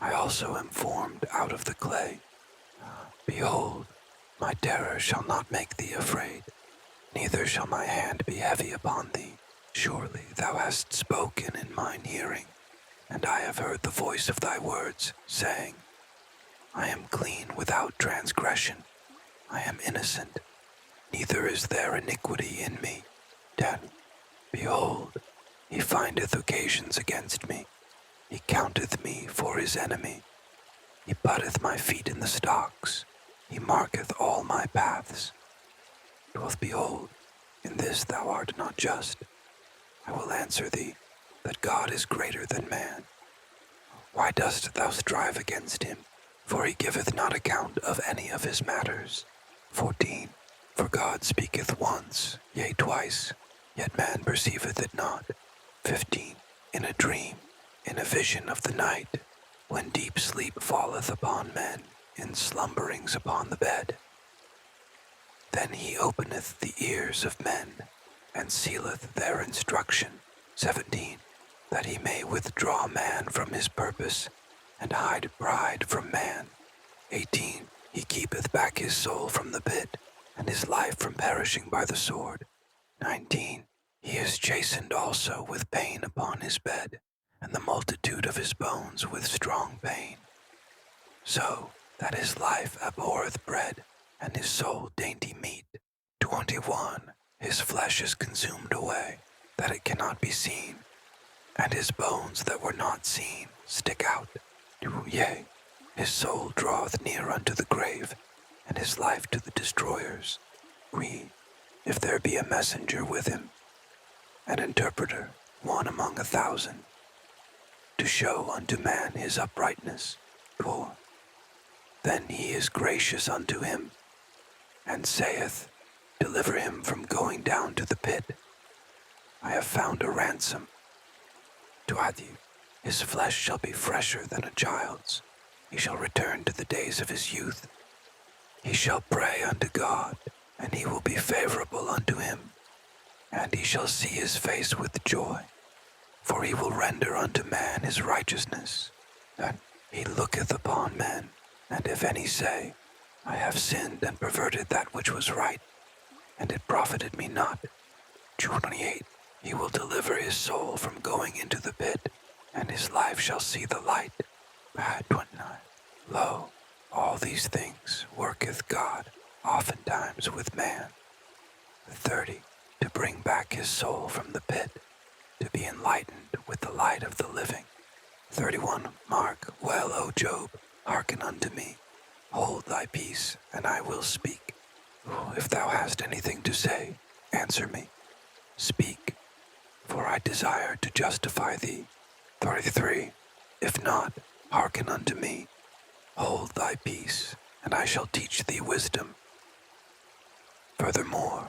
I also am formed out of the clay. Behold, my terror shall not make thee afraid, neither shall my hand be heavy upon thee. Surely thou hast spoken in mine hearing, and I have heard the voice of thy words, saying, I am clean without transgression, I am innocent, neither is there iniquity in me. 10. Behold, he findeth occasions against me, he counteth me for his enemy. He putteth my feet in the stocks, he marketh all my paths. 12. Behold, in this thou art not just. I will answer thee, that God is greater than man. Why dost thou strive against him? For he giveth not account of any of his matters. 14. For God speaketh once, yea twice, yet man perceiveth it not. 15. In a dream, in a vision of the night, when deep sleep falleth upon men, in slumberings upon the bed. Then he openeth the ears of men, and sealeth their instruction. 17. That he may withdraw man from his purpose, and hide pride from man. 18. He keepeth back his soul from the pit, and his life from perishing by the sword. 19. He is chastened also with pain upon his bed, and the multitude of his bones with strong pain. So that his life abhorreth bread, and his soul dainty meat. 21. His flesh is consumed away, that it cannot be seen, and his bones that were not seen stick out. Yea, his soul draweth near unto the grave, and his life to the destroyers. Read, if there be a messenger with him, an interpreter, one among 1,000, to show unto man his uprightness. 4. Then he is gracious unto him, and saith, Deliver him from going down to the pit. I have found a ransom. 20. His flesh shall be fresher than a child's. He shall return to the days of his youth. He shall pray unto God, and he will be favorable unto him, and he shall see his face with joy. For he will render unto man his righteousness, and he looketh upon men, and if any say, I have sinned and perverted that which was right, and it profited me not. 28. He will deliver his soul from going into the pit, and his life shall see the light. 29. Lo, all these things worketh God, oftentimes with man. 30. To bring back his soul from the pit, to be enlightened with the light of the living. 31. Mark well, O Job, hearken unto me. Hold thy peace, and I will speak. If thou hast anything to say, answer me. Speak, for I desire to justify thee. 33. If not, hearken unto me. Hold thy peace, and I shall teach thee wisdom. Furthermore,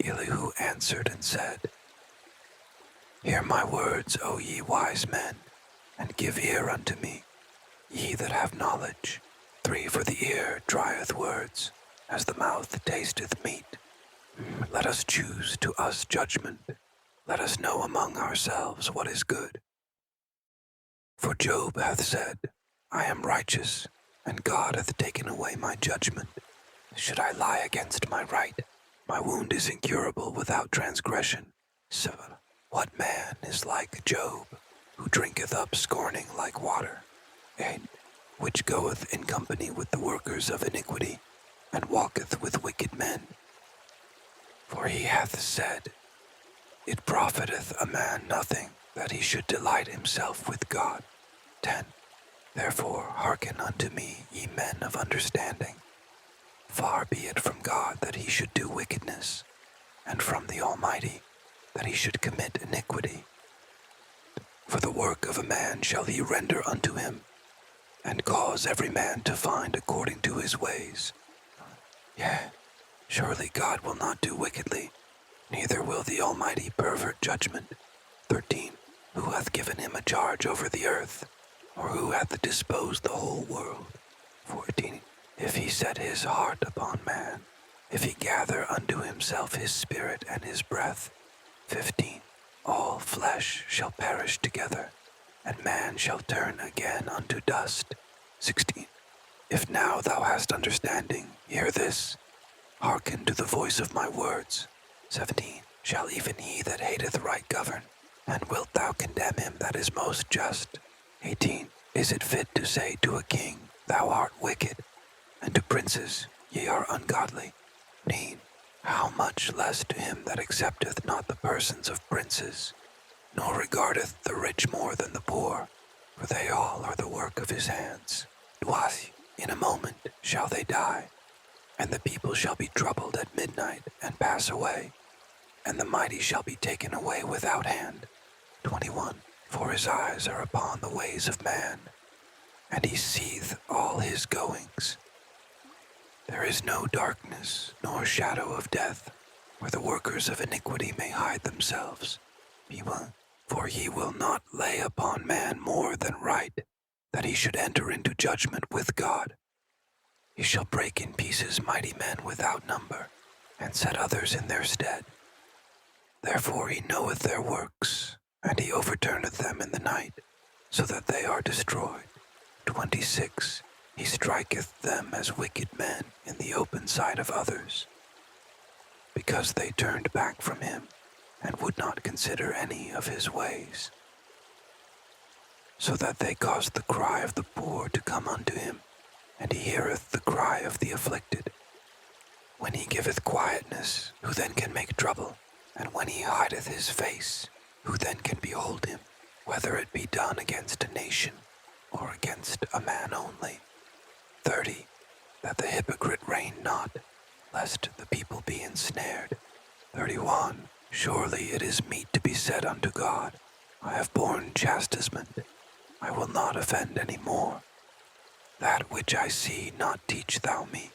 Elihu answered and said, Hear my words, O ye wise men, and give ear unto me, ye that have knowledge. 3. For the ear trieth words, as the mouth tasteth meat. Let us choose to us judgment. Let us know among ourselves what is good. For Job hath said, I am righteous, and God hath taken away my judgment. Should I lie against my right? My wound is incurable without transgression. 7. What man is like Job, who drinketh up scorning like water? 8. Which goeth in company with the workers of iniquity, and walketh with wicked men. For he hath said, It profiteth a man nothing that he should delight himself with God. 10. Therefore hearken unto me, ye men of understanding. Far be it from God that he should do wickedness, and from the Almighty that he should commit iniquity. For the work of a man shall he render unto him, and cause every man to find according to his ways. Yea, surely God will not do wickedly, neither will the Almighty pervert judgment. 13. Who hath given him a charge over the earth, or who hath disposed the whole world? 14. If he set his heart upon man, if he gather unto himself his spirit and his breath. 15. All flesh shall perish together, and man shall turn again unto dust. 16. If now thou hast understanding, hear this. Hearken to the voice of my words. 17. Shall even he that hateth right govern? And wilt thou condemn him that is most just? 18. Is it fit to say to a king, Thou art wicked, and to princes, Ye are ungodly? 19. How much less to him that accepteth not the persons of princes, nor regardeth the rich more than the poor, for they all are the work of his hands. 20. In a moment shall they die, and the people shall be troubled at midnight and pass away, and the mighty shall be taken away without hand. 21. For his eyes are upon the ways of man, and he seeth all his goings. There is no darkness, nor shadow of death, where the workers of iniquity may hide themselves. For he will not lay upon man more than right, that he should enter into judgment with God. He shall break in pieces mighty men without number, and set others in their stead. Therefore he knoweth their works, and he overturneth them in the night, so that they are destroyed. 26. He striketh them as wicked men in the open sight of others, because they turned back from him, and would not consider any of his ways, so that they caused the cry of the poor to come unto him, and he heareth the cry of the afflicted. When he giveth quietness, who then can make trouble? And when he hideth his face, who then can behold him? Whether it be done against a nation, or against a man only. 30. That the hypocrite reign not, lest the people be ensnared. 31. Surely it is meet to be said unto God, I have borne chastisement, I will not offend any more. That which I see not teach thou me.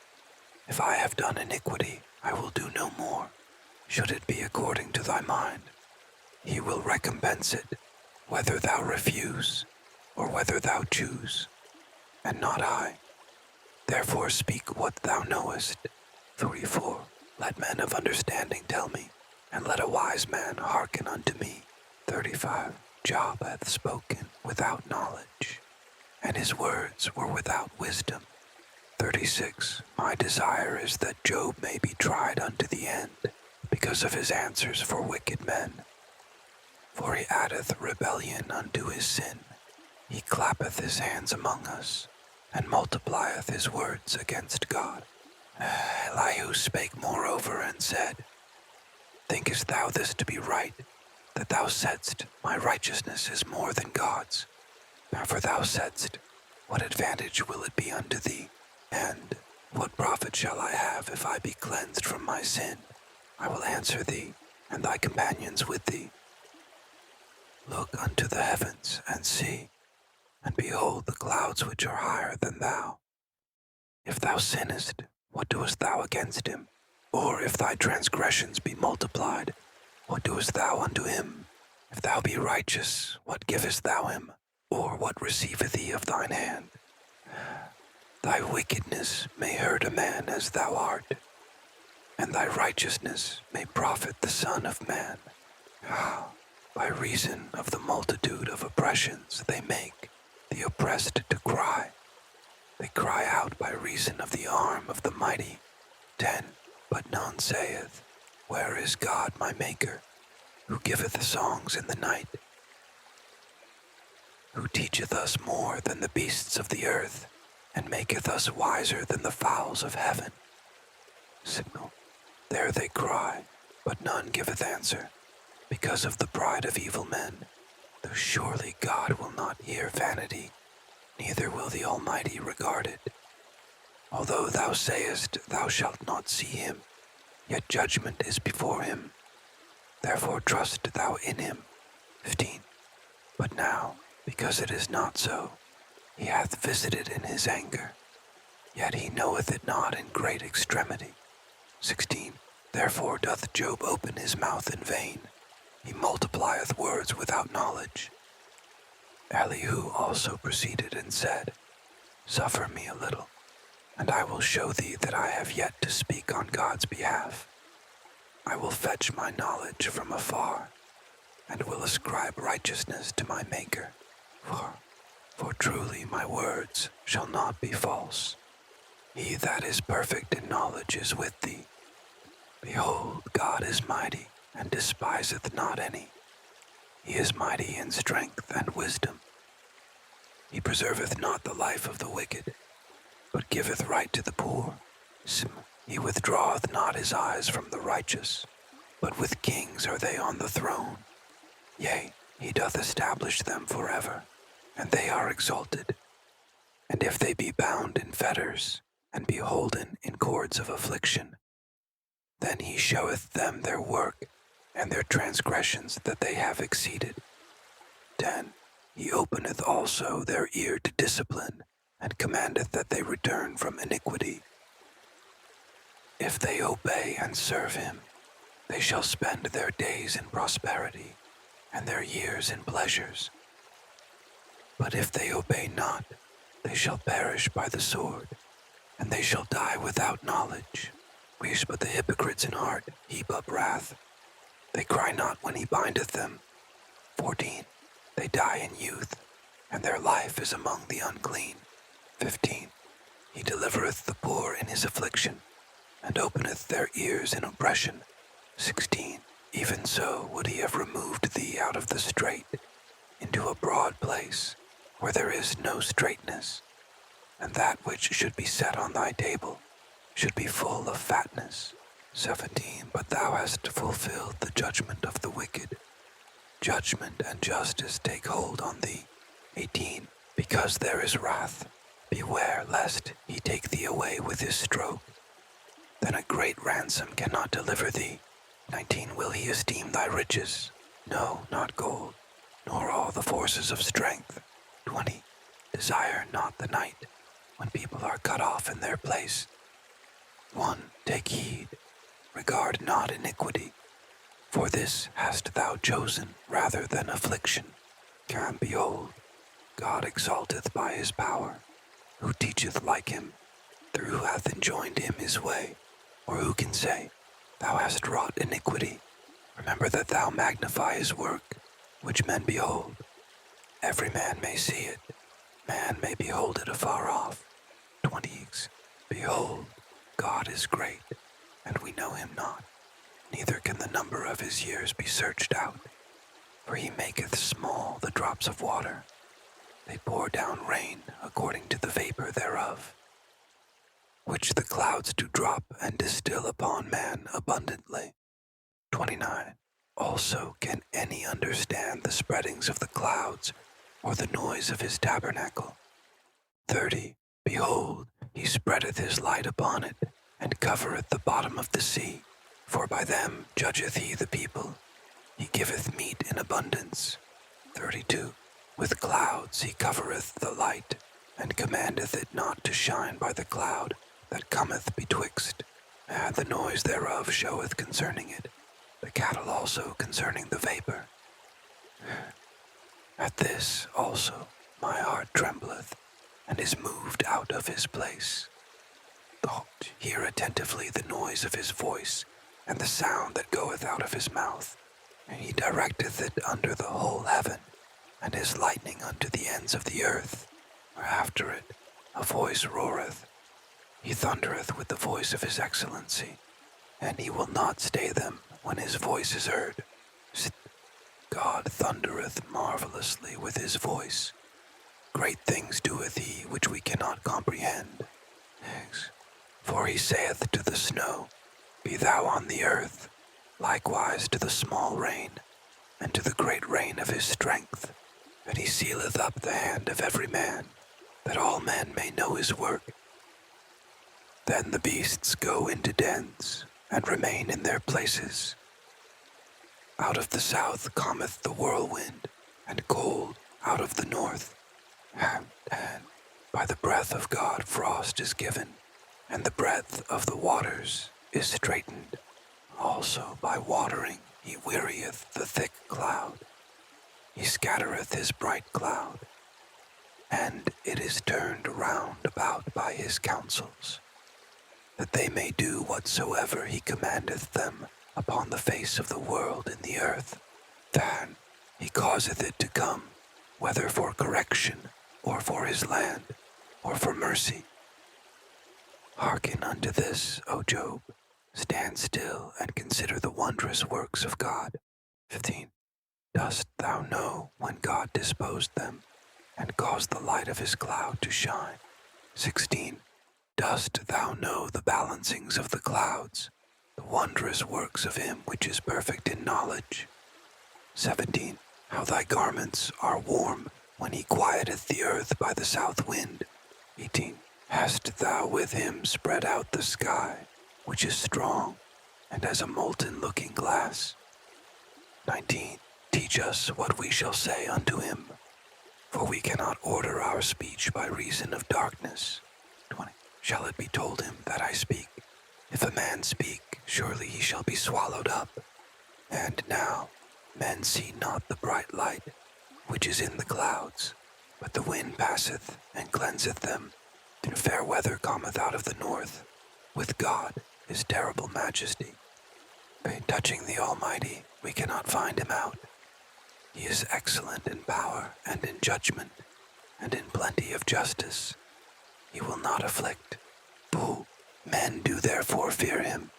If I have done iniquity, I will do no more. Should it be according to thy mind, he will recompense it, whether thou refuse, or whether thou choose, and not I. Therefore speak what thou knowest. 34. Let men of understanding tell me, and let a wise man hearken unto me. 35. Job hath spoken without knowledge, and his words were without wisdom. 36. My desire is that Job may be tried unto the end, because of his answers for wicked men. For he addeth rebellion unto his sin. He clappeth his hands among us, and multiplieth his words against God. Elihu spake moreover and said, Thinkest thou this to be right, that thou saidst, My righteousness is more than God's? For thou saidst, What advantage will it be unto thee? And what profit shall I have if I be cleansed from my sin? I will answer thee, and thy companions with thee. Look unto the heavens, and see, and behold the clouds which are higher than thou. If thou sinnest, what doest thou against him? Or if thy transgressions be multiplied, what doest thou unto him? If thou be righteous, what givest thou him? Or what receiveth he of thine hand? Thy wickedness may hurt a man as thou art, and thy righteousness may profit the Son of Man. By reason of the multitude of oppressions they make the oppressed to cry. They cry out by reason of the arm of the mighty. 10. But none saith, Where is God my Maker, who giveth songs in the night, who teacheth us more than the beasts of the earth, and maketh us wiser than the fowls of heaven? Signal. There they cry, but none giveth answer, because of the pride of evil men. Though surely God will not hear vanity, neither will the Almighty regard it. Although thou sayest thou shalt not see him, yet judgment is before him. Therefore trust thou in him. 15. But now, because it is not so, he hath visited in his anger, yet he knoweth it not in great extremity. 16. Therefore doth Job open his mouth in vain. He multiplieth words without knowledge. Elihu also proceeded and said, Suffer me a little, and I will show thee that I have yet to speak on God's behalf. I will fetch my knowledge from afar, and will ascribe righteousness to my Maker. For truly my words shall not be false. He that is perfect in knowledge is with thee. Behold, God is mighty, and despiseth not any. He is mighty in strength and wisdom. He preserveth not the life of the wicked, but giveth right to the poor. He withdraweth not his eyes from the righteous, but with kings are they on the throne. Yea, he doth establish them forever, and they are exalted. And if they be bound in fetters, and be holden in cords of affliction, then he showeth them their work, and their transgressions that they have exceeded. 10. He openeth also their ear to discipline, and commandeth that they return from iniquity. If they obey and serve him, they shall spend their days in prosperity, and their years in pleasures. But if they obey not, they shall perish by the sword, and they shall die without knowledge. But the hypocrites in heart heap up wrath. They cry not when he bindeth them. 14. They die in youth, and their life is among the unclean. 15. He delivereth the poor in his affliction, and openeth their ears in oppression. 16. Even so would he have removed thee out of the strait, into a broad place, where there is no straightness, and that which should be set on thy table should be full of fatness. 17. But thou hast fulfilled the judgment of the wicked. Judgment and justice take hold on thee. 18. Because there is wrath, beware lest he take thee away with his stroke. Then a great ransom cannot deliver thee. 19. Will he esteem thy riches? No, not gold, nor all the forces of strength. 20. Desire not the night, when people are cut off in their place. 1. Take heed, regard not iniquity, for this hast thou chosen rather than affliction. And behold, God exalteth by his power. Who teacheth like him? Or who hath enjoined him his way? Or who can say, Thou hast wrought iniquity? Remember that thou magnify his work, which men behold. Every man may see it. Man may behold it afar off. 20. Behold, God is great, and we know him not, neither can the number of his years be searched out. For he maketh small the drops of water. They pour down rain according to the vapor thereof, which the clouds do drop and distill upon man abundantly. 29. Also can any understand the spreadings of the clouds, or the noise of his tabernacle? 30. Behold, He spreadeth his light upon it, and covereth the bottom of the sea. For by them judgeth he the people. He giveth meat in abundance. 32. With clouds he covereth the light, and commandeth it not to shine by the cloud that cometh betwixt. And the noise thereof showeth concerning it, the cattle also concerning the vapor. At this also my heart trembleth, and is moved out of his place. Hear attentively the noise of his voice, and the sound that goeth out of his mouth. And he directeth it under the whole heaven, and his lightning unto the ends of the earth. For after it a voice roareth. He thundereth with the voice of his excellency, and he will not stay them when his voice is heard. God thundereth marvelously with his voice. Great things doeth he which we cannot comprehend. For he saith to the snow, Be thou on the earth, likewise to the small rain, and to the great rain of his strength. And he sealeth up the hand of every man, that all men may know his work. Then the beasts go into dens, and remain in their places. Out of the south cometh the whirlwind, and cold out of the north. And by the breath of God frost is given, and the breadth of the waters is straitened. Also by watering he wearieth the thick cloud. He scattereth his bright cloud, and it is turned round about by his counsels, that they may do whatsoever he commandeth them upon the face of the world in the earth. Then he causeth it to come, whether for correction, or for his land, or for mercy. Hearken unto this, O Job. Stand still and consider the wondrous works of God. 15. Dost thou know when God disposed them, and caused the light of his cloud to shine? 16. Dost thou know the balancings of the clouds, the wondrous works of him which is perfect in knowledge? 17. How thy garments are warm when he quieteth the earth by the south wind. 18. Hast thou with him spread out the sky, which is strong, and as a molten looking glass? 19. Teach us what we shall say unto him, for we cannot order our speech by reason of darkness. 20. Shall it be told him that I speak? If a man speak, surely he shall be swallowed up. And now men see not the bright light, which is in the clouds, but the wind passeth and cleanseth them, and fair weather cometh out of the north. With God is terrible majesty. Touching the Almighty, we cannot find him out. He is excellent in power and in judgment, and in plenty of justice. He will not afflict. Men do therefore fear him.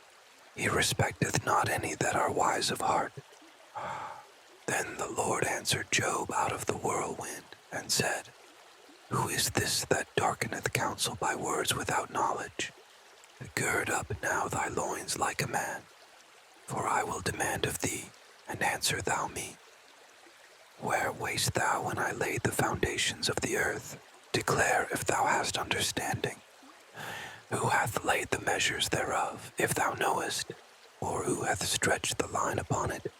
He respecteth not any that are wise of heart. Then the Lord answered Job out of the whirlwind, and said, Who is this that darkeneth counsel by words without knowledge? Gird up now thy loins like a man, for I will demand of thee, and answer thou me. Where wast thou when I laid the foundations of the earth? Declare if thou hast understanding. Who hath laid the measures thereof, if thou knowest? Or who hath stretched the line upon it?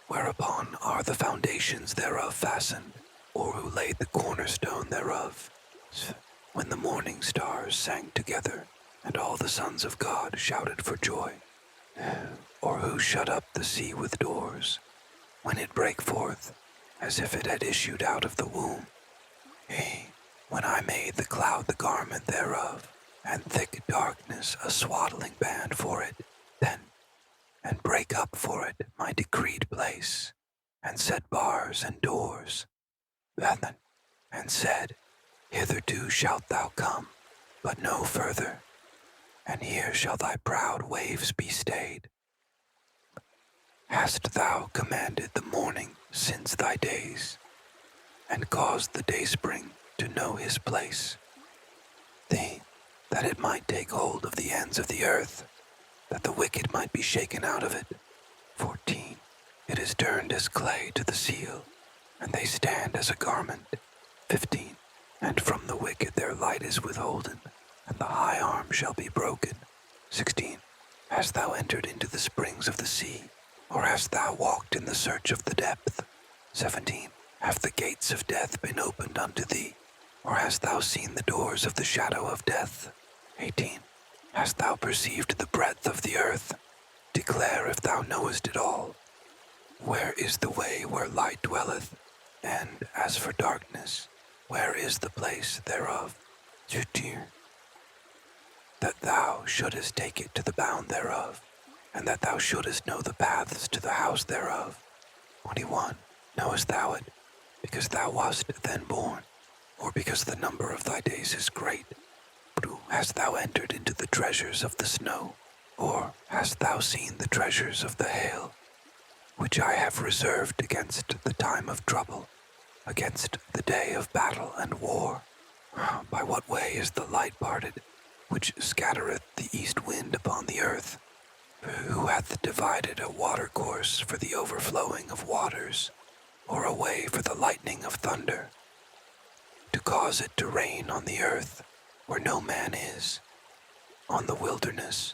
Whereupon are the foundations thereof fastened? Or who laid the cornerstone thereof? When the morning stars sang together, and all the sons of God shouted for joy? Or who shut up the sea with doors, when it brake forth, as if it had issued out of the womb? When I made the cloud the garment thereof, and thick darkness a swaddling band for it, then, and brake up for it my decreed place, and set bars and doors, and said, Hitherto shalt thou come, but no further, and here shall thy proud waves be stayed. Hast thou commanded the morning since thy days, and caused the dayspring to know his place? That it might take hold of the ends of the earth, that the wicked might be shaken out of it. 14. It is turned as clay to the seal, and they stand as a garment. 15. And from the wicked their light is withholden, and the high arm shall be broken. 16. Hast thou entered into the springs of the sea, or hast thou walked in the search of the depth? 17. Have the gates of death been opened unto thee, or hast thou seen the doors of the shadow of death? 18. Hast thou perceived the breadth of the earth? Declare if thou knowest it all. Where is the way where light dwelleth? And as for darkness, where is the place thereof? 20. That thou shouldest take it to the bound thereof, and that thou shouldest know the paths to the house thereof. 21. Knowest thou it, because thou wast then born, or because the number of thy days is great? 2. Hast thou entered into the treasures of the snow, or hast thou seen the treasures of the hail, which I have reserved against the time of trouble, against the day of battle and war? By what way is the light parted, which scattereth the east wind upon the earth? Who hath divided a watercourse for the overflowing of waters, or a way for the lightning of thunder, to cause it to rain on the earth where no man is, on the wilderness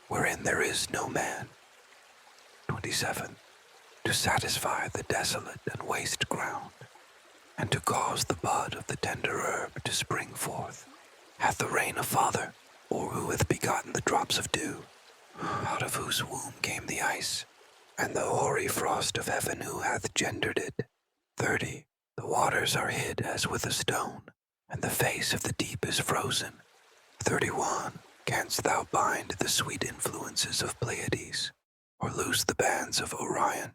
wherein there is no man? 27. To satisfy the desolate and waste ground, and to cause the bud of the tender herb to spring forth. Hath the rain a father, or who hath begotten the drops of dew, out of whose womb came the ice, and the hoary frost of heaven who hath gendered it? 30. The waters are hid as with a stone, and the face of the deep is frozen. 31. Canst thou bind the sweet influences of Pleiades, or loose the bands of Orion?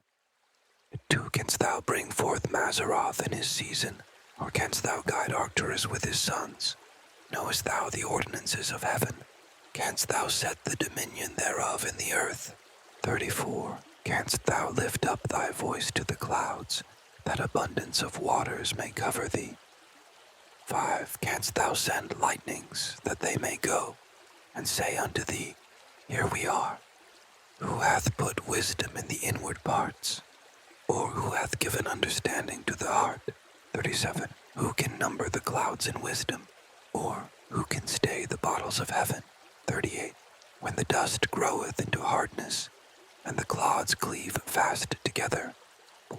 2. Canst thou bring forth Mazzaroth in his season, or canst thou guide Arcturus with his sons? Knowest thou the ordinances of heaven? Canst thou set the dominion thereof in the earth? 34. Canst thou lift up thy voice to the clouds, that abundance of waters may cover thee? 5. Canst thou send lightnings, that they may go, and say unto thee, Here we are? Who hath put wisdom in the inward parts? Or who hath given understanding to the heart? 37. Who can number the clouds in wisdom? Or who can stay the bottles of heaven? 38. When the dust groweth into hardness, and the clods cleave fast together,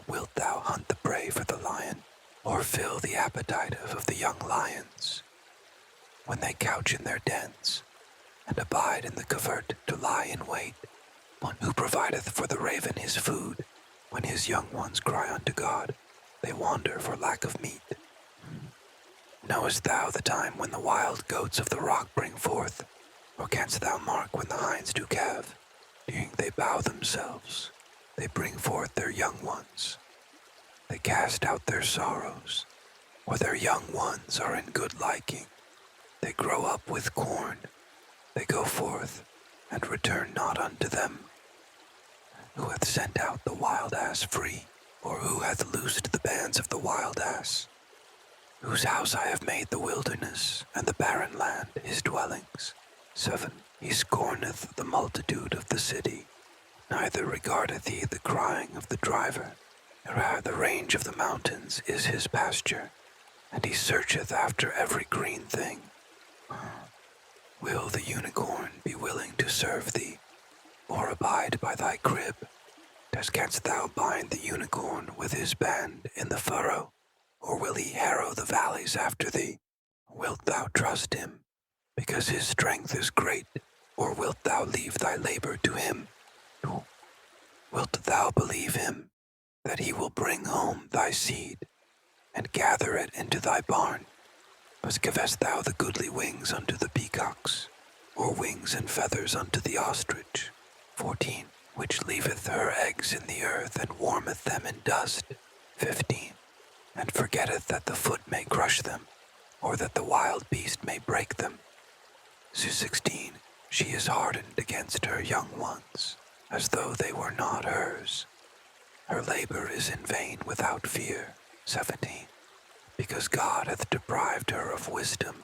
wilt thou hunt the prey for the lion, or fill the appetite of the young lions? When they couch in their dens, and abide in the covert to lie in wait, one who provideth for the raven his food, when his young ones cry unto God, they wander for lack of meat. Knowest thou the time when the wild goats of the rock bring forth, or canst thou mark when the hinds do calve? Seeing they bow themselves, they bring forth their young ones. They cast out their sorrows, or their young ones are in good liking. They grow up with corn, they go forth, and return not unto them. Who hath sent out the wild ass free, or who hath loosed the bands of the wild ass? Whose house I have made the wilderness, and the barren land his dwellings. 7. He scorneth the multitude of the city, neither regardeth he the crying of the driver. The range of the mountains is his pasture, and he searcheth after every green thing. Will the unicorn be willing to serve thee, or abide by thy crib? Canst thou bind the unicorn with his band in the furrow, or will he harrow the valleys after thee? Wilt thou trust him, because his strength is great, or wilt thou leave thy labor to him? Wilt thou believe him, that he will bring home thy seed, and gather it into thy barn? But givest thou the goodly wings unto the peacocks, or wings and feathers unto the ostrich? 14. Which leaveth her eggs in the earth, and warmeth them in dust. 15. And forgetteth that the foot may crush them, or that the wild beast may break them. 16. She is hardened against her young ones, as though they were not hers. Her labor is in vain without fear. 17. Because God hath deprived her of wisdom,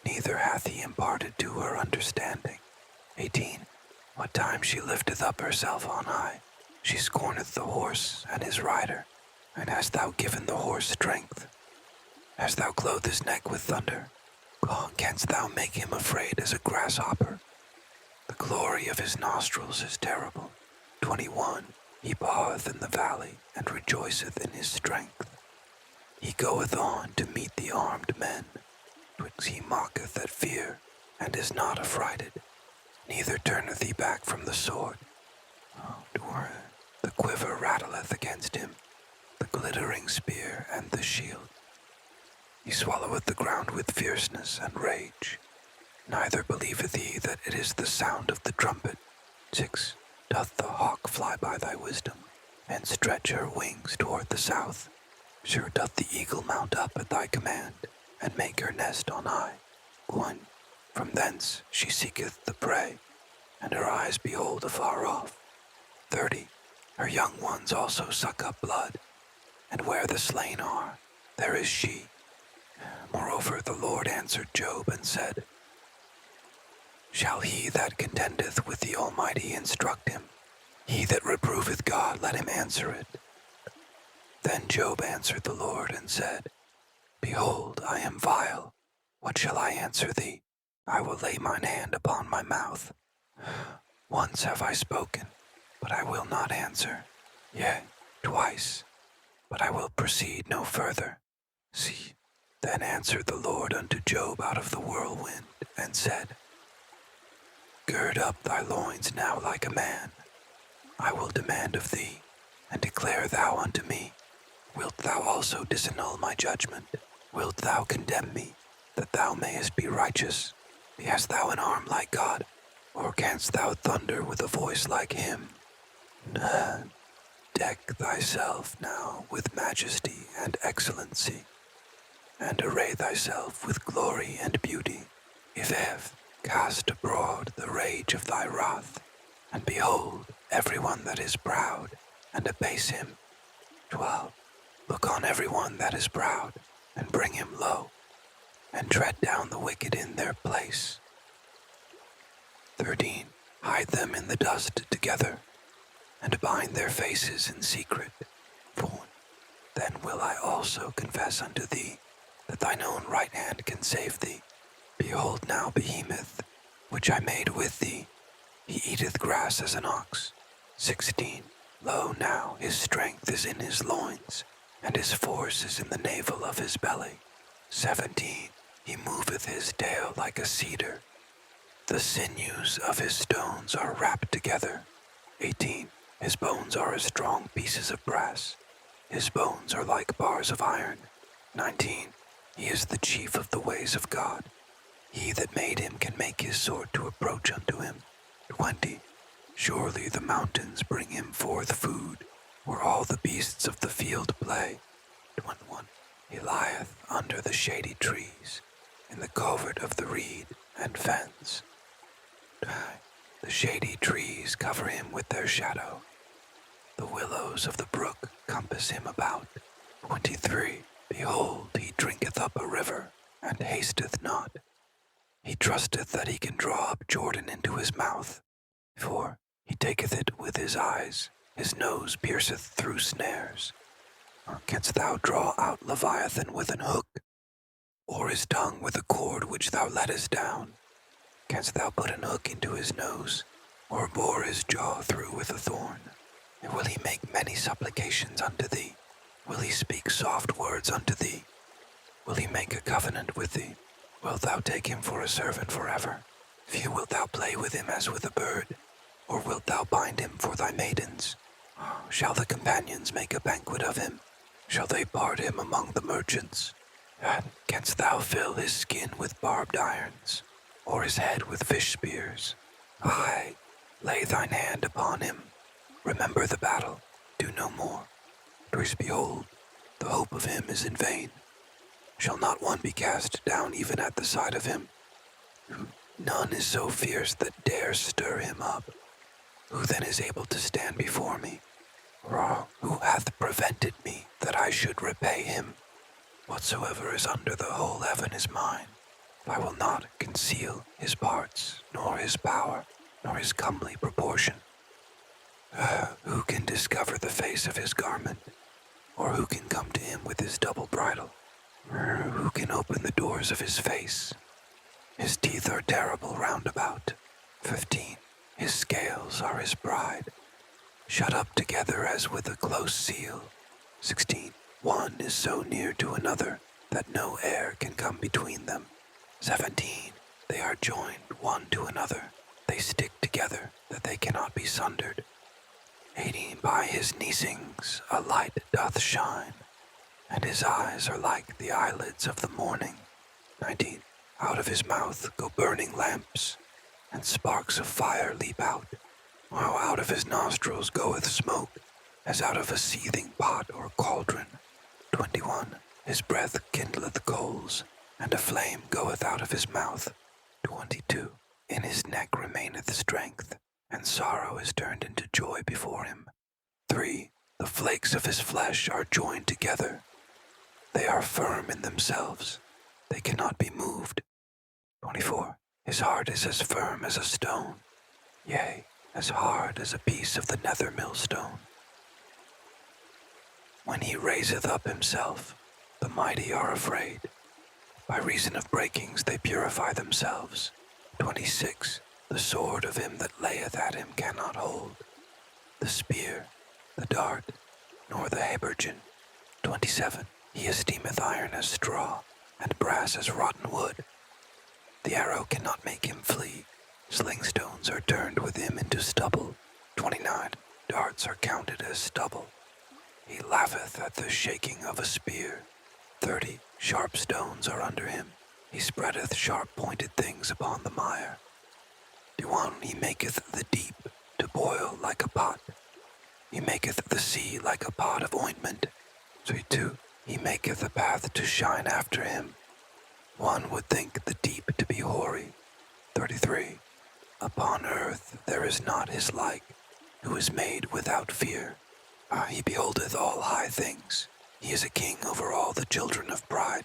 neither hath he imparted to her understanding. 18. What time she lifteth up herself on high, she scorneth the horse and his rider. And hast thou given the horse strength? Hast thou clothed his neck with thunder? Canst thou make him afraid as a grasshopper? The glory of his nostrils is terrible. 21. He paweth in the valley, and rejoiceth in his strength. He goeth on to meet the armed men. 'Twixt he mocketh at fear, and is not affrighted, neither turneth he back from the sword. The quiver rattleth against him, the glittering spear and the shield. He swalloweth the ground with fierceness and rage. Neither believeth he that it is the sound of the trumpet. 6. Doth the hawk fly by thy wisdom, and stretch her wings toward the south? Sure doth the eagle mount up at thy command, and make her nest on high. 1. From thence she seeketh the prey, and her eyes behold afar off. 30. Her young ones also suck up blood, and where the slain are, there is she. Moreover, the Lord answered Job and said, Shall he that contendeth with the Almighty instruct him? He that reproveth God, let him answer it. Then Job answered the Lord and said, Behold, I am vile. What shall I answer thee? I will lay mine hand upon my mouth. Once have I spoken, but I will not answer. Yea, twice, but I will proceed no further. See, then answered the Lord unto Job out of the whirlwind, and said, Gird up thy loins now like a man. I will demand of thee, and declare thou unto me. Wilt thou also disannul my judgment? Wilt thou condemn me, that thou mayest be righteous? Hast thou an arm like God, or canst thou thunder with a voice like him? Deck thyself now with majesty and excellency, and array thyself with glory and beauty. If cast abroad the rage of thy wrath, and behold everyone that is proud, and abase him. 12. Look on everyone that is proud, and bring him low, and tread down the wicked in their place. 13. Hide them in the dust together, and bind their faces in secret. 4. Then will I also confess unto thee, that thine own right hand can save thee. Behold now Behemoth, which I made with thee. He eateth grass as an ox. 16. Lo now, his strength is in his loins, and his force is in the navel of his belly. 17. He moveth his tail like a cedar. The sinews of his stones are wrapped together. 18. His bones are as strong pieces of brass. His bones are like bars of iron. 19. He is the chief of the ways of God. He that made him can make his sword to approach unto him. 20. Surely the mountains bring him forth food, where all the beasts of the field play. 21. He lieth under the shady trees, in the covert of the reed and fens. The shady trees cover him with their shadow. The willows of the brook compass him about. 23. Behold, he drinketh up a river, and hasteth not. He trusteth that he can draw up Jordan into his mouth. 4. He taketh it with his eyes. His nose pierceth through snares. Or canst thou draw out Leviathan with an hook, or his tongue with a cord which thou lettest down? Canst thou put an hook into his nose, or bore his jaw through with a thorn? And will he make many supplications unto thee? Will he speak soft words unto thee? Will he make a covenant with thee? Wilt thou take him for a servant forever? Few wilt thou play with him as with a bird, or wilt thou bind him for thy maidens? Shall the companions make a banquet of him? Shall they part him among the merchants? And canst thou fill his skin with barbed irons, or his head with fish spears? Aye, lay thine hand upon him. Remember the battle, do no more. For behold, the hope of him is in vain. Shall not one be cast down even at the sight of him? None is so fierce that dares stir him up. Who then is able to stand before me? Who hath prevented me that I should repay him? Whatsoever is under the whole heaven is mine. I will not conceal his parts, nor his power, nor his comely proportion. Who can discover the face of his garment? Or who can come to him with his double bridle? Who can open the doors of his face? His teeth are terrible round about. 15. His scales are his pride, shut up together as with a close seal. 16. One is so near to another that no air can come between them. 17. They are joined one to another. They stick together that they cannot be sundered. 18. By his neesings a light doth shine, and his eyes are like the eyelids of the morning. 19. Out of his mouth go burning lamps, and sparks of fire leap out, while out of his nostrils goeth smoke, as out of a seething pot or cauldron. 21. His breath kindleth coals, and a flame goeth out of his mouth. 22. In his neck remaineth strength, and sorrow is turned into joy before him. 3. The flakes of his flesh are joined together. They are firm in themselves. They cannot be moved. 24. His heart is as firm as a stone, yea, as hard as a piece of the nether millstone. When he raiseth up himself, the mighty are afraid. By reason of breakings they purify themselves. 26. The sword of him that layeth at him cannot hold, the spear, the dart, nor the habergeon. 27. He esteemeth iron as straw, and brass as rotten wood. The arrow cannot make him flee. Sling stones are turned with him into stubble. 29. Darts are counted as stubble. He laugheth at the shaking of a spear. 30. Sharp stones are under him. He spreadeth sharp-pointed things upon the mire. 31. He maketh the deep to boil like a pot. He maketh the sea like a pot of ointment. 32. He maketh a path to shine after him. One would think the deep to be hoary. 33. Upon earth there is not his like, who is made without fear. He beholdeth all high things. He is a king over all the children of pride.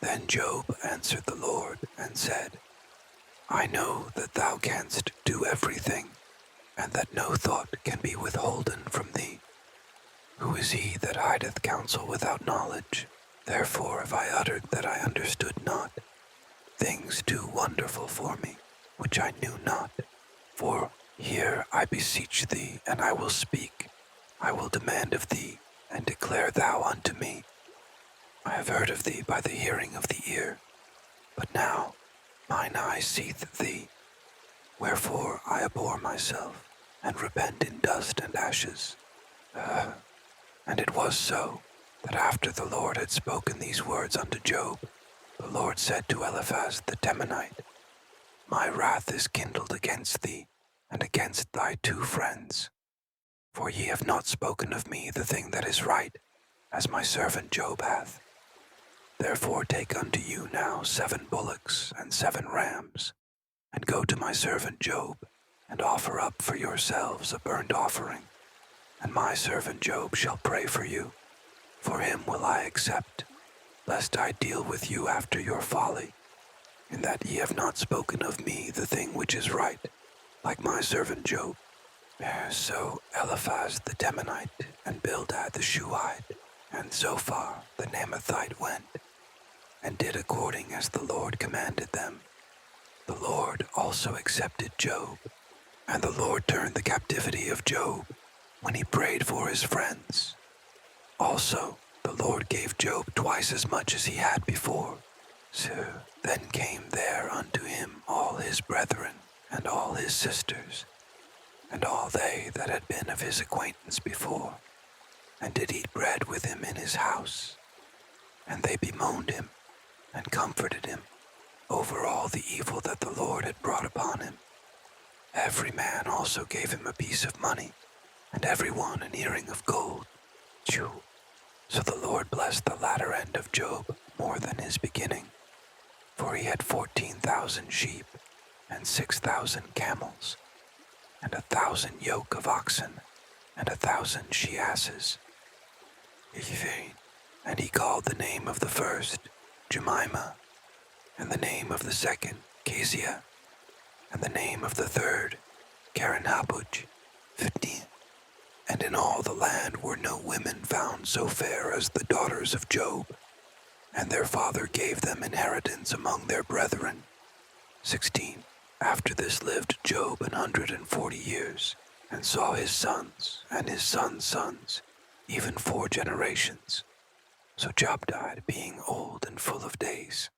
Then Job answered the Lord and said, I know that thou canst do everything, and that no thought can be withholden from thee. Who is he that hideth counsel without knowledge? Therefore have I uttered that I understood not, things too wonderful for me, which I knew not. For hear, I beseech thee, and I will speak. I will demand of thee, and declare thou unto me. I have heard of thee by the hearing of the ear, but now mine eye seeth thee. Wherefore I abhor myself, and repent in dust and ashes. And it was so, that after the Lord had spoken these words unto Job, the Lord said to Eliphaz the Temanite, My wrath is kindled against thee, and against thy 2 friends. For ye have not spoken of me the thing that is right, as my servant Job hath. Therefore take unto you now 7 bullocks and 7 rams, and go to my servant Job, and offer up for yourselves a burnt offering, and my servant Job shall pray for you. For him will I accept, lest I deal with you after your folly, in that ye have not spoken of me the thing which is right, like my servant Job. So Eliphaz the Temanite, and Bildad the Shuhite, and Zophar the Naamathite went, and did according as the Lord commanded them. The Lord also accepted Job, and the Lord turned the captivity of Job when he prayed for his friends. Also, the Lord gave Job twice as much as he had before. So then came there unto him all his brethren, and all his sisters, and all they that had been of his acquaintance before, and did eat bread with him in his house. And they bemoaned him, and comforted him, over all the evil that the Lord had brought upon him. Every man also gave him a piece of money, and every one an earring of gold. So the Lord blessed the latter end of Job more than his beginning, for he had 14,000 sheep, and 6,000 camels, and 1,000 yoke of oxen, and 1,000 she-asses. And he called the name of the first Jemimah, and the name of the second Kezia, and the name of the third Karen-Hapuch. 15. And in all the land were no women found so fair as the daughters of Job. and their father gave them inheritance among their brethren. 16. After this lived Job 140 years, and saw his sons and his sons' sons, even 4 generations. So Job died being old and full of days.